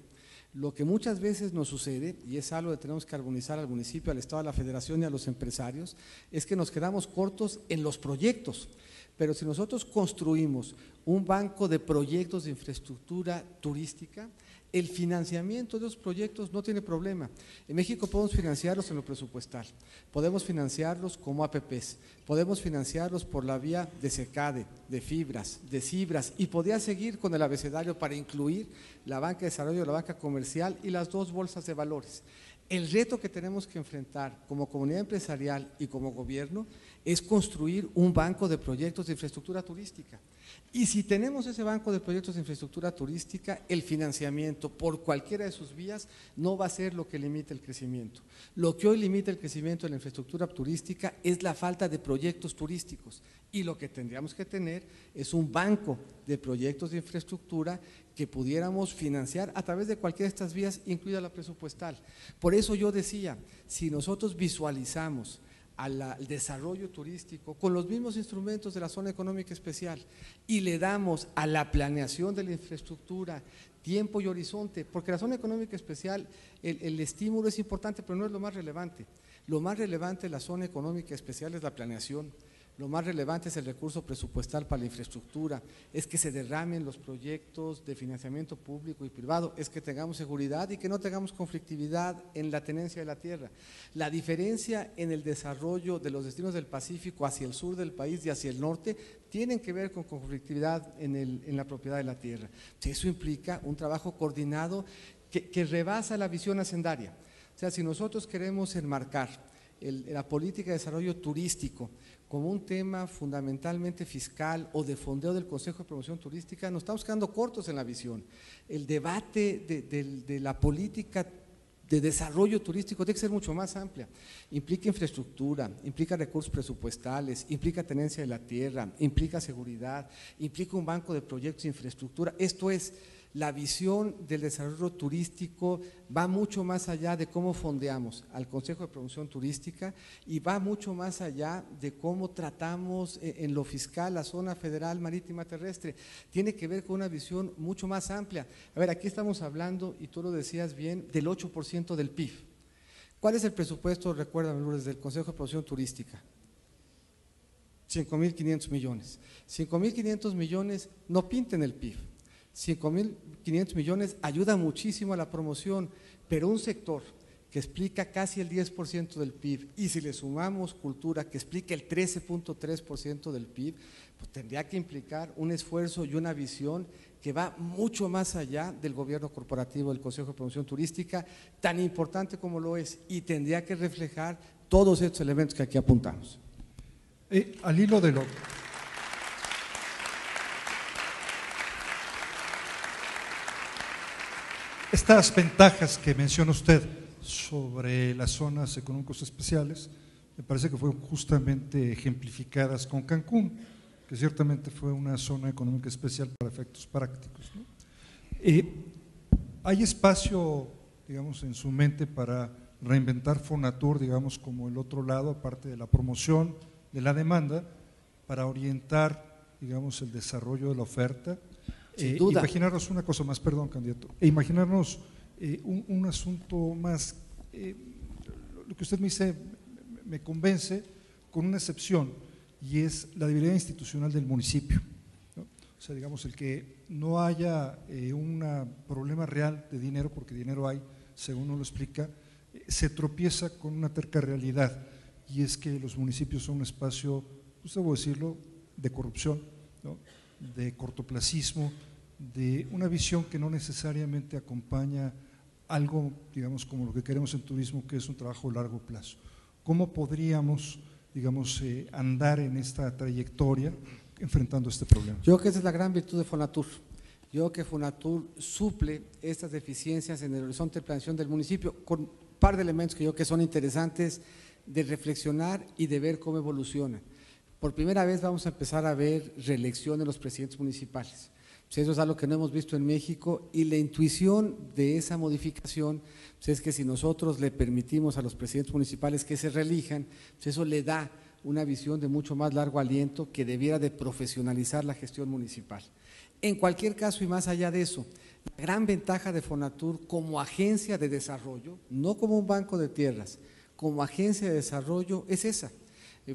Lo que muchas veces nos sucede, y es algo que tenemos que armonizar al municipio, al Estado, a la Federación y a los empresarios, es que nos quedamos cortos en los proyectos. Pero si nosotros construimos un banco de proyectos de infraestructura turística, el financiamiento de los proyectos no tiene problema. En México podemos financiarlos en lo presupuestal, podemos financiarlos como APPs, podemos financiarlos por la vía de SECADE, de fibras, de cibras, y podría seguir con el abecedario para incluir la banca de desarrollo, la banca comercial y las dos bolsas de valores. El reto que tenemos que enfrentar como comunidad empresarial y como gobierno es construir un banco de proyectos de infraestructura turística. Y si tenemos ese banco de proyectos de infraestructura turística, el financiamiento por cualquiera de sus vías no va a ser lo que limite el crecimiento. Lo que hoy limita el crecimiento de la infraestructura turística es la falta de proyectos turísticos, y lo que tendríamos que tener es un banco de proyectos de infraestructura que pudiéramos financiar a través de cualquiera de estas vías, incluida la presupuestal. Por eso yo decía, si nosotros visualizamos al desarrollo turístico con los mismos instrumentos de la zona económica especial y le damos a la planeación de la infraestructura tiempo y horizonte, porque la zona económica especial, el estímulo es importante, pero no es lo más relevante. Lo más relevante de la zona económica especial es la planeación. Lo más relevante es el recurso presupuestal para la infraestructura, es que se derramen los proyectos de financiamiento público y privado, es que tengamos seguridad y que no tengamos conflictividad en la tenencia de la tierra. La diferencia en el desarrollo de los destinos del Pacífico hacia el sur del país y hacia el norte tienen que ver con conflictividad en la propiedad de la tierra. Eso implica un trabajo coordinado que rebasa la visión hacendaria. O sea, si nosotros queremos enmarcar la política de desarrollo turístico como un tema fundamentalmente fiscal o de fondeo del Consejo de Promoción Turística, nos estamos quedando cortos en la visión. El debate de la política de desarrollo turístico tiene que ser mucho más amplia. Implica infraestructura, implica recursos presupuestales, implica tenencia de la tierra, implica seguridad, implica un banco de proyectos de infraestructura. Esto es, la visión del desarrollo turístico va mucho más allá de cómo fondeamos al Consejo de Promoción Turística y va mucho más allá de cómo tratamos en lo fiscal la zona federal marítima terrestre. Tiene que ver con una visión mucho más amplia. A ver, aquí estamos hablando, y tú lo decías bien, del 8% del PIB. ¿Cuál es el presupuesto, recuérdame, Lourdes, del Consejo de Promoción Turística? 5.500 millones. 5.500 millones no pinten el PIB. 5.500 millones ayuda muchísimo a la promoción, pero un sector que explica casi el 10% del PIB, y si le sumamos cultura que explica el 13.3% del PIB, pues tendría que implicar un esfuerzo y una visión que va mucho más allá del gobierno corporativo del Consejo de Promoción Turística, tan importante como lo es, y tendría que reflejar todos estos elementos que aquí apuntamos. Al hilo de lo… Estas ventajas que menciona usted sobre las zonas económicas especiales, me parece que fueron justamente ejemplificadas con Cancún, que ciertamente fue una zona económica especial para efectos prácticos, ¿no? ¿Hay espacio, digamos, en su mente para reinventar Fonatur, digamos, como el otro lado, aparte de la promoción, de la demanda, para orientar, digamos, el desarrollo de la oferta? Imaginarnos una cosa más, perdón, candidato, imaginarnos un asunto más, lo que usted me dice me convence, con una excepción, y es la debilidad institucional del municipio, ¿no? O sea, digamos, el que no haya un problema real de dinero, porque dinero hay, según uno lo explica, se tropieza con una terca realidad, y es que los municipios son un espacio, pues debo decirlo, de corrupción, ¿no? De cortoplacismo, de una visión que no necesariamente acompaña algo, digamos, como lo que queremos en turismo, que es un trabajo a largo plazo. ¿Cómo podríamos, digamos, andar en esta trayectoria enfrentando este problema? Yo creo que esa es la gran virtud de Fonatur. Yo creo que Fonatur suple estas deficiencias en el horizonte de planeación del municipio con un par de elementos que yo creo que son interesantes de reflexionar y de ver cómo evolucionan. Por primera vez vamos a empezar a ver reelección de los presidentes municipales. Pues eso es algo que no hemos visto en México, y la intuición de esa modificación pues es que si nosotros le permitimos a los presidentes municipales que se reelijan, pues eso le da una visión de mucho más largo aliento que debiera de profesionalizar la gestión municipal. En cualquier caso y más allá de eso, la gran ventaja de Fonatur como agencia de desarrollo, no como un banco de tierras, como agencia de desarrollo es esa.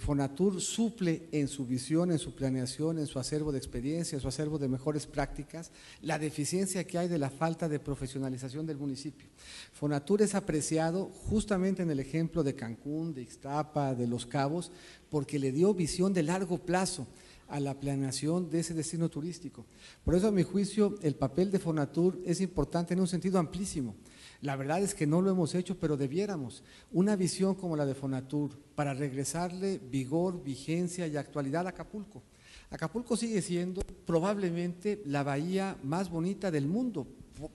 Fonatur suple en su visión, en su planeación, en su acervo de experiencia, en su acervo de mejores prácticas, la deficiencia que hay de la falta de profesionalización del municipio. Fonatur es apreciado justamente en el ejemplo de Cancún, de Ixtapa, de Los Cabos, porque le dio visión de largo plazo a la planeación de ese destino turístico. Por eso, a mi juicio, el papel de Fonatur es importante en un sentido amplísimo. La verdad es que no lo hemos hecho, pero debiéramos. Una visión como la de Fonatur para regresarle vigor, vigencia y actualidad a Acapulco. Acapulco sigue siendo probablemente la bahía más bonita del mundo.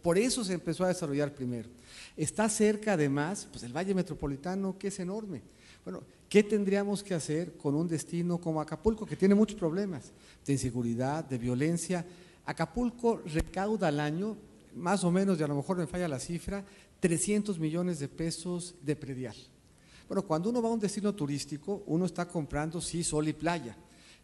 Por eso se empezó a desarrollar primero. Está cerca además, pues el Valle Metropolitano, que es enorme. Bueno, ¿qué tendríamos que hacer con un destino como Acapulco, que tiene muchos problemas de inseguridad, de violencia? Acapulco recauda al año, más o menos, y a lo mejor me falla la cifra, 300 millones de pesos de predial. Bueno, cuando uno va a un destino turístico, uno está comprando, sí, sol y playa,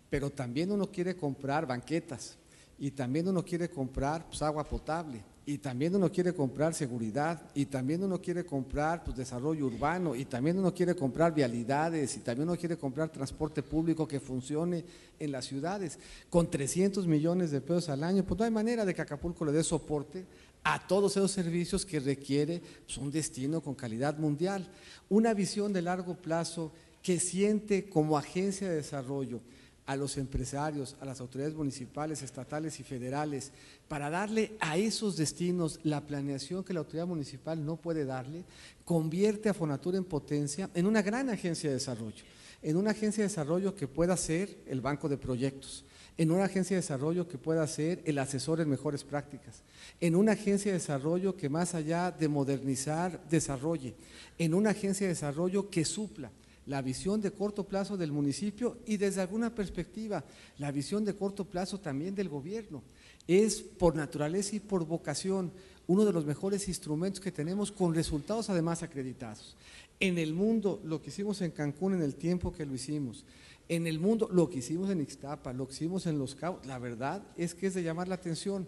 pero también uno quiere comprar banquetas, y también uno quiere comprar pues, agua potable, y también uno quiere comprar seguridad, y también uno quiere comprar pues, desarrollo urbano, y también uno quiere comprar vialidades, y también uno quiere comprar transporte público que funcione en las ciudades. Con 300 millones de pesos al año, pues no hay manera de que Acapulco le dé soporte a todos esos servicios que requiere pues, un destino con calidad mundial. Una visión de largo plazo que siente como agencia de desarrollo a los empresarios, a las autoridades municipales, estatales y federales, para darle a esos destinos la planeación que la autoridad municipal no puede darle, convierte a Fonatur en potencia en una gran agencia de desarrollo, en una agencia de desarrollo que pueda ser el banco de proyectos, en una agencia de desarrollo que pueda ser el asesor en mejores prácticas, en una agencia de desarrollo que más allá de modernizar, desarrolle, en una agencia de desarrollo que supla la visión de corto plazo del municipio y desde alguna perspectiva la visión de corto plazo también del gobierno. Es por naturaleza y por vocación uno de los mejores instrumentos que tenemos con resultados además acreditados. En el mundo, lo que hicimos en Cancún en el tiempo que lo hicimos, en el mundo, lo que hicimos en Ixtapa, lo que hicimos en Los Cabos, la verdad es que es de llamar la atención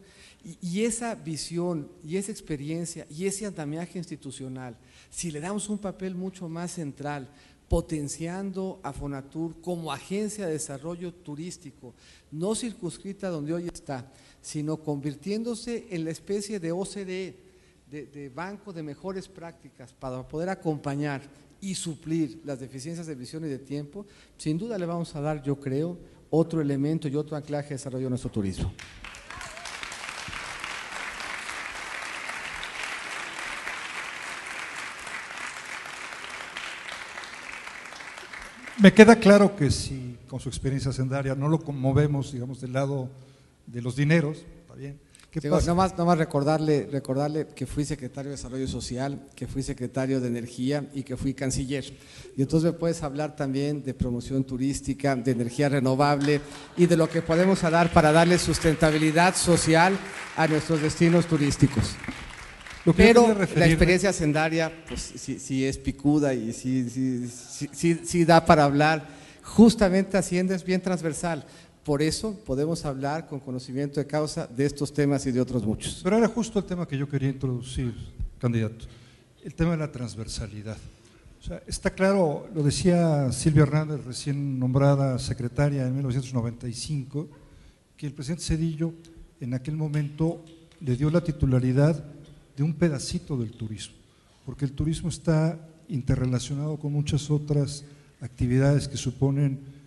y esa visión y esa experiencia y ese andamiaje institucional, si le damos un papel mucho más central, potenciando a Fonatur como agencia de desarrollo turístico, no circunscrita donde hoy está, sino convirtiéndose en la especie de OCDE, de banco de mejores prácticas para poder acompañar y suplir las deficiencias de visión y de tiempo, sin duda le vamos a dar, yo creo, otro elemento y otro anclaje de desarrollo a nuestro turismo. Me queda claro que si con su experiencia hacendaria no lo conmovemos, digamos, del lado de los dineros, está bien. ¿Qué pasa? Nomás recordarle que fui secretario de Desarrollo Social, que fui secretario de Energía y que fui canciller. Y entonces me puedes hablar también de promoción turística, de energía renovable y de lo que podemos dar para darle sustentabilidad social a nuestros destinos turísticos. Pero la experiencia hacendaria pues, sí es picuda y sí da para hablar. Justamente Hacienda es bien transversal. Por eso podemos hablar con conocimiento de causa de estos temas y de otros muchos. Pero era justo el tema que yo quería introducir, candidato, el tema de la transversalidad. O sea, está claro, lo decía Silvia Hernández, recién nombrada secretaria en 1995, que el presidente Zedillo en aquel momento le dio la titularidad de un pedacito del turismo, porque el turismo está interrelacionado con muchas otras actividades que suponen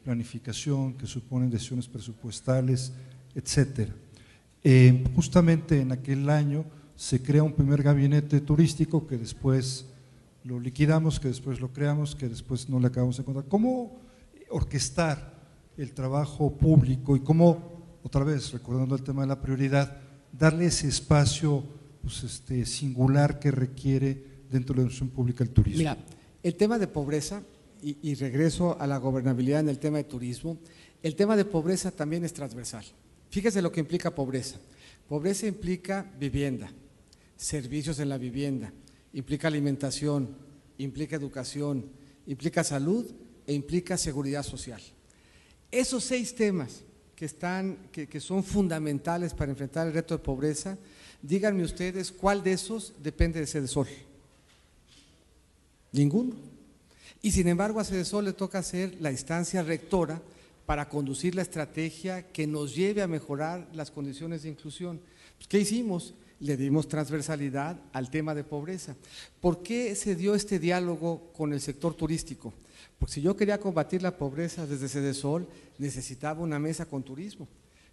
planificación, que suponen decisiones presupuestales, etcétera. Justamente en aquel año se crea un primer gabinete turístico que después lo liquidamos, que después lo creamos, que después no le acabamos de encontrar. ¿Cómo orquestar el trabajo público y cómo, otra vez, recordando el tema de la prioridad, darle ese espacio pues, singular que requiere dentro de la administración pública el turismo? Mira, el tema de pobreza, y regreso a la gobernabilidad en el tema de turismo, el tema de pobreza también es transversal. Fíjese lo que implica pobreza. Pobreza implica vivienda, servicios en la vivienda, implica alimentación, implica educación, implica salud e implica seguridad social. Esos 6 temas que son fundamentales para enfrentar el reto de pobreza, díganme ustedes cuál de esos depende de Sedesol. Ninguno. Y sin embargo a Sedesol le toca ser la instancia rectora para conducir la estrategia que nos lleve a mejorar las condiciones de inclusión. Pues, ¿qué hicimos? Le dimos transversalidad al tema de pobreza. ¿Por qué se dio este diálogo con el sector turístico? Porque si yo quería combatir la pobreza desde Sedesol, necesitaba una mesa con turismo,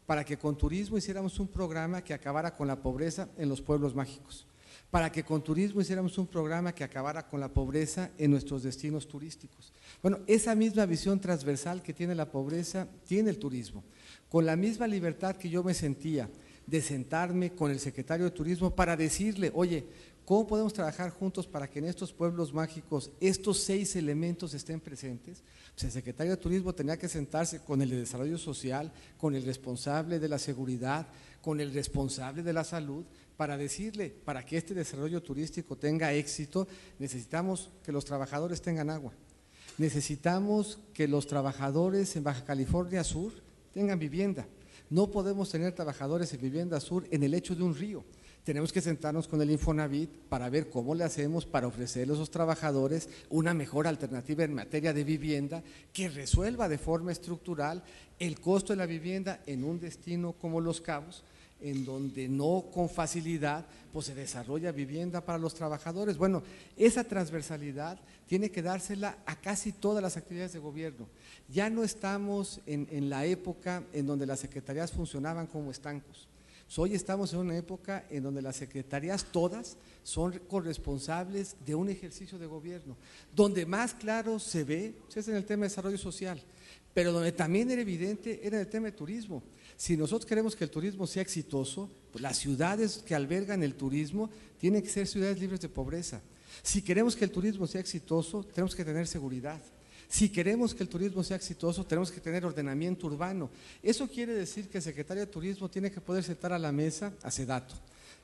para que con turismo hiciéramos un programa que acabara con la pobreza en los pueblos mágicos, para que con turismo hiciéramos un programa que acabara con la pobreza en nuestros destinos turísticos. Bueno, esa misma visión transversal que tiene la pobreza, tiene el turismo. Con la misma libertad que yo me sentía de sentarme con el secretario de Turismo para decirle, oye, ¿cómo podemos trabajar juntos para que en estos pueblos mágicos estos 6 elementos estén presentes? Pues el secretario de Turismo tenía que sentarse con el de Desarrollo Social, con el responsable de la seguridad, con el responsable de la salud, para decirle, para que este desarrollo turístico tenga éxito, necesitamos que los trabajadores tengan agua, necesitamos que los trabajadores en Baja California Sur tengan vivienda. No podemos tener trabajadores en vivienda sur en el lecho de un río. Tenemos que sentarnos con el Infonavit para ver cómo le hacemos para ofrecerle a esos trabajadores una mejor alternativa en materia de vivienda que resuelva de forma estructural el costo de la vivienda en un destino como Los Cabos, en donde no con facilidad pues se desarrolla vivienda para los trabajadores. Bueno, esa transversalidad tiene que dársela a casi todas las actividades de gobierno. Ya no estamos en la época en donde las secretarías funcionaban como estancos. Hoy estamos en una época en donde las secretarías todas son corresponsables de un ejercicio de gobierno. Donde más claro se ve es en el tema de desarrollo social, pero donde también era evidente era en el tema de turismo. Si nosotros queremos que el turismo sea exitoso, pues las ciudades que albergan el turismo tienen que ser ciudades libres de pobreza. Si queremos que el turismo sea exitoso, tenemos que tener seguridad. Si queremos que el turismo sea exitoso, tenemos que tener ordenamiento urbano. Eso quiere decir que el secretario de Turismo tiene que poder sentar a la mesa a SEDATU,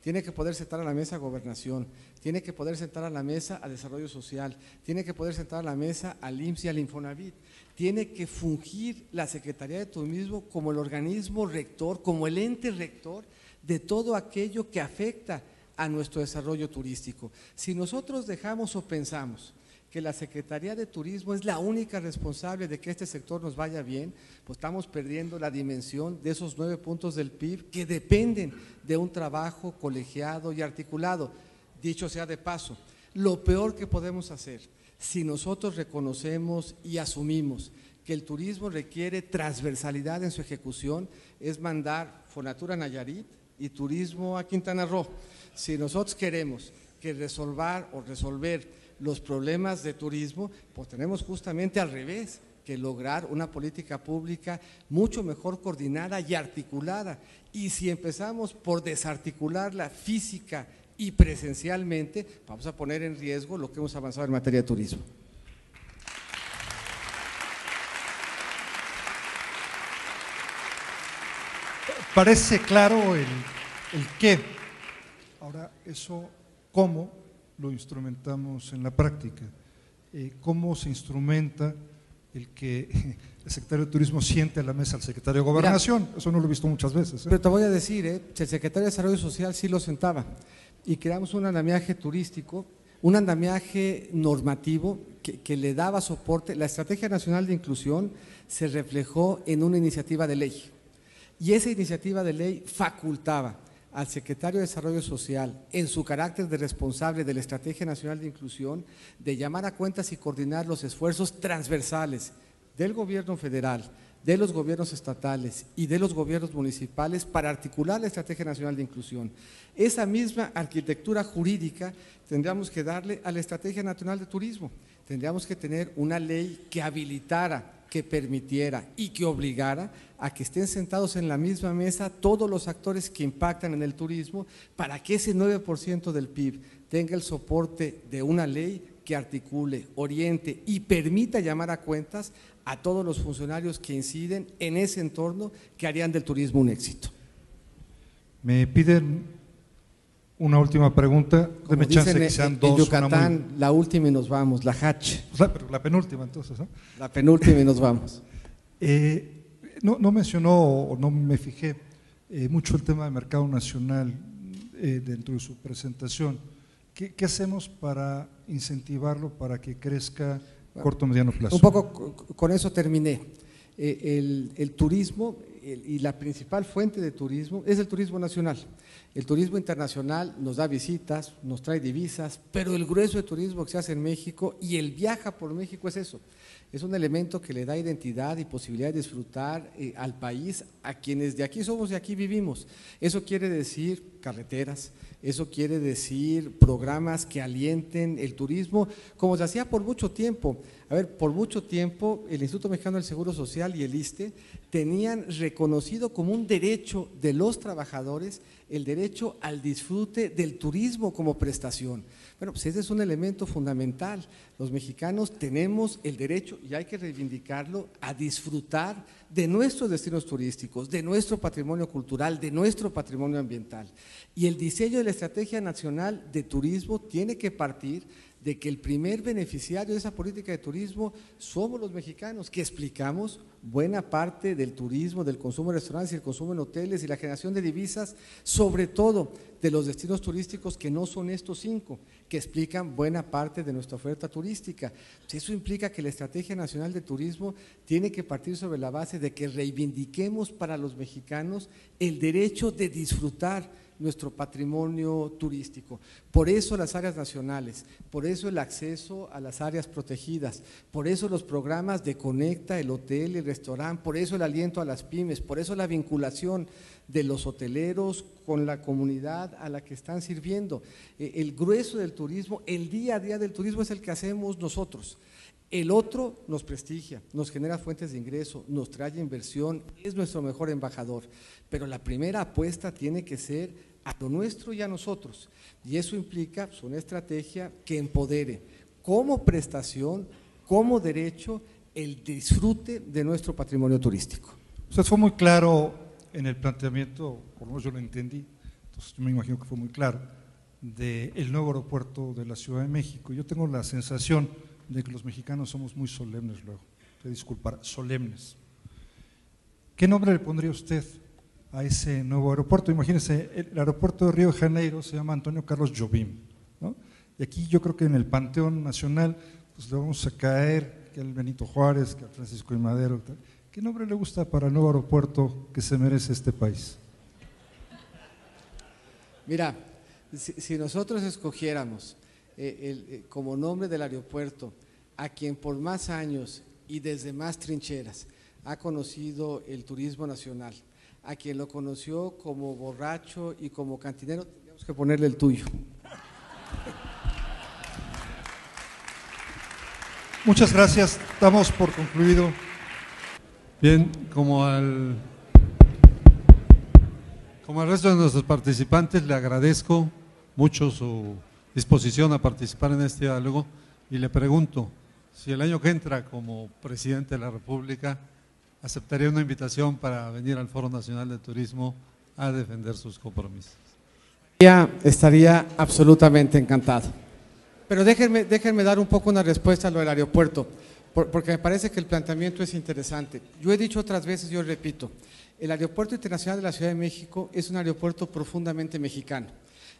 tiene que poder sentar a la mesa a Gobernación, tiene que poder sentar a la mesa a Desarrollo Social, tiene que poder sentar a la mesa al IMSS y al Infonavit. Tiene que fungir la Secretaría de Turismo como el organismo rector, como el ente rector de todo aquello que afecta a nuestro desarrollo turístico. Si nosotros dejamos o pensamos que la Secretaría de Turismo es la única responsable de que este sector nos vaya bien, pues estamos perdiendo la dimensión de esos 9 puntos del PIB que dependen de un trabajo colegiado y articulado. Dicho sea de paso, lo peor que podemos hacer, si nosotros reconocemos y asumimos que el turismo requiere transversalidad en su ejecución, es mandar Fonatura a Nayarit y turismo a Quintana Roo. Si nosotros queremos que resolver los problemas de turismo, pues tenemos justamente al revés, que lograr una política pública mucho mejor coordinada y articulada. Y si empezamos por desarticularla física y presencialmente, vamos a poner en riesgo lo que hemos avanzado en materia de turismo. Parece claro el qué. Ahora, eso, ¿cómo lo instrumentamos en la práctica? ¿Cómo se instrumenta el que el secretario de Turismo siente a la mesa al secretario de Gobernación? Mira, eso no lo he visto muchas veces. Pero te voy a decir, el secretario de Desarrollo Social sí lo sentaba y creamos un andamiaje turístico, un andamiaje normativo que le daba soporte. La Estrategia Nacional de Inclusión se reflejó en una iniciativa de ley y esa iniciativa de ley facultaba al secretario de Desarrollo Social, en su carácter de responsable de la Estrategia Nacional de Inclusión, de llamar a cuentas y coordinar los esfuerzos transversales del gobierno federal, de los gobiernos estatales y de los gobiernos municipales para articular la Estrategia Nacional de Inclusión. Esa misma arquitectura jurídica tendríamos que darle a la Estrategia Nacional de Turismo. Tendríamos que tener una ley que habilitara, que permitiera y que obligara a que estén sentados en la misma mesa todos los actores que impactan en el turismo para que ese 9% del PIB tenga el soporte de una ley que articule, oriente y permita llamar a cuentas a todos los funcionarios que inciden en ese entorno que harían del turismo un éxito. Me piden una última pregunta, deme chance que sean dos. En Yucatán, la última y nos vamos, la Hatch. Pero la penúltima entonces, ¿no? La penúltima y nos vamos. no mencionó o no me fijé mucho el tema del mercado nacional dentro de su presentación. ¿Qué hacemos para incentivarlo, para que crezca a corto o mediano plazo? Un poco con eso terminé. El turismo y la principal fuente de turismo es el turismo nacional. El turismo internacional nos da visitas, nos trae divisas, pero el grueso de turismo que se hace en México y el viaja por México es eso. Es un elemento que le da identidad y posibilidad de disfrutar al país, a quienes de aquí somos y aquí vivimos. Eso quiere decir carreteras, eso quiere decir programas que alienten el turismo, como se hacía por mucho tiempo. A ver, por mucho tiempo el Instituto Mexicano del Seguro Social y el ISSSTE tenían reconocido como un derecho de los trabajadores el derecho al disfrute del turismo como prestación. Bueno, pues ese es un elemento fundamental. Los mexicanos tenemos el derecho, y hay que reivindicarlo, a disfrutar de nuestros destinos turísticos, de nuestro patrimonio cultural, de nuestro patrimonio ambiental. Y el diseño de la Estrategia Nacional de Turismo tiene que partir de que el primer beneficiario de esa política de turismo somos los mexicanos, que explicamos buena parte del turismo, del consumo en restaurantes y el consumo en hoteles y la generación de divisas, sobre todo de los destinos turísticos que no son estos 5, que explican buena parte de nuestra oferta turística. Eso implica que la Estrategia Nacional de Turismo tiene que partir sobre la base de que reivindiquemos para los mexicanos el derecho de disfrutar nuestro patrimonio turístico. Por eso las áreas nacionales, por eso el acceso a las áreas protegidas, por eso los programas de Conecta, el hotel y el restaurante, por eso el aliento a las pymes, por eso la vinculación de los hoteleros con la comunidad a la que están sirviendo. El grueso del turismo, el día a día del turismo es el que hacemos nosotros. El otro nos prestigia, nos genera fuentes de ingreso, nos trae inversión, es nuestro mejor embajador, pero la primera apuesta tiene que ser a lo nuestro y a nosotros, y eso implica una estrategia que empodere como prestación, como derecho, el disfrute de nuestro patrimonio turístico. Usted fue muy claro en el planteamiento, por lo menos yo lo entendí, entonces yo me imagino que fue muy claro, del nuevo aeropuerto de la Ciudad de México. Yo tengo la sensación de que los mexicanos somos muy solemnes luego, disculpar, solemnes. ¿Qué nombre le pondría usted a ese nuevo aeropuerto? Imagínense, el aeropuerto de Río de Janeiro se llama Antonio Carlos Jobim, ¿no? Y aquí yo creo que en el Panteón Nacional pues le vamos a caer que al Benito Juárez, que al Francisco I. Madero. ¿Qué nombre le gusta para el nuevo aeropuerto que se merece este país? Mira, si nosotros escogiéramos como nombre del aeropuerto a quien por más años y desde más trincheras ha conocido el turismo nacional, a quien lo conoció como borracho y como cantinero, tendríamos que ponerle el tuyo. Muchas gracias, damos por concluido. Bien, como al resto de nuestros participantes, le agradezco mucho su disposición a participar en este diálogo y le pregunto si el año que entra como presidente de la República aceptaría una invitación para venir al Foro Nacional de Turismo a defender sus compromisos. Estaría absolutamente encantado. Pero déjenme dar un poco una respuesta a lo del aeropuerto, porque me parece que el planteamiento es interesante. Yo he dicho otras veces, yo repito, el Aeropuerto Internacional de la Ciudad de México es un aeropuerto profundamente mexicano.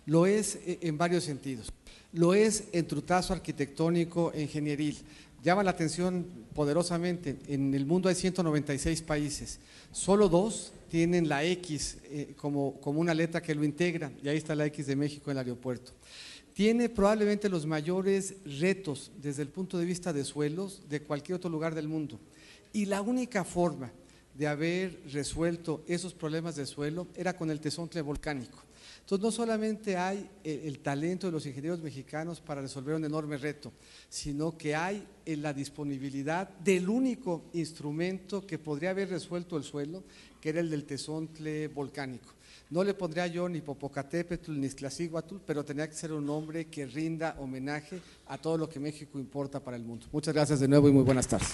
Lo es en varios sentidos. Lo es en trutazo arquitectónico e ingenieril. Llama la atención poderosamente, en el mundo hay 196 países, solo 2 tienen la X como una letra que lo integra, y ahí está la X de México en el aeropuerto. Tiene probablemente los mayores retos desde el punto de vista de suelos de cualquier otro lugar del mundo, y la única forma de haber resuelto esos problemas de suelo era con el tezontle volcánico. Entonces no solamente hay el talento de los ingenieros mexicanos para resolver un enorme reto, sino que hay la disponibilidad del único instrumento que podría haber resuelto el suelo, que era el del tezontle volcánico. No le pondría yo ni Popocatépetl ni Iztaccíhuatl, pero tenía que ser un nombre que rinda homenaje a todo lo que México importa para el mundo. Muchas gracias de nuevo y muy buenas tardes.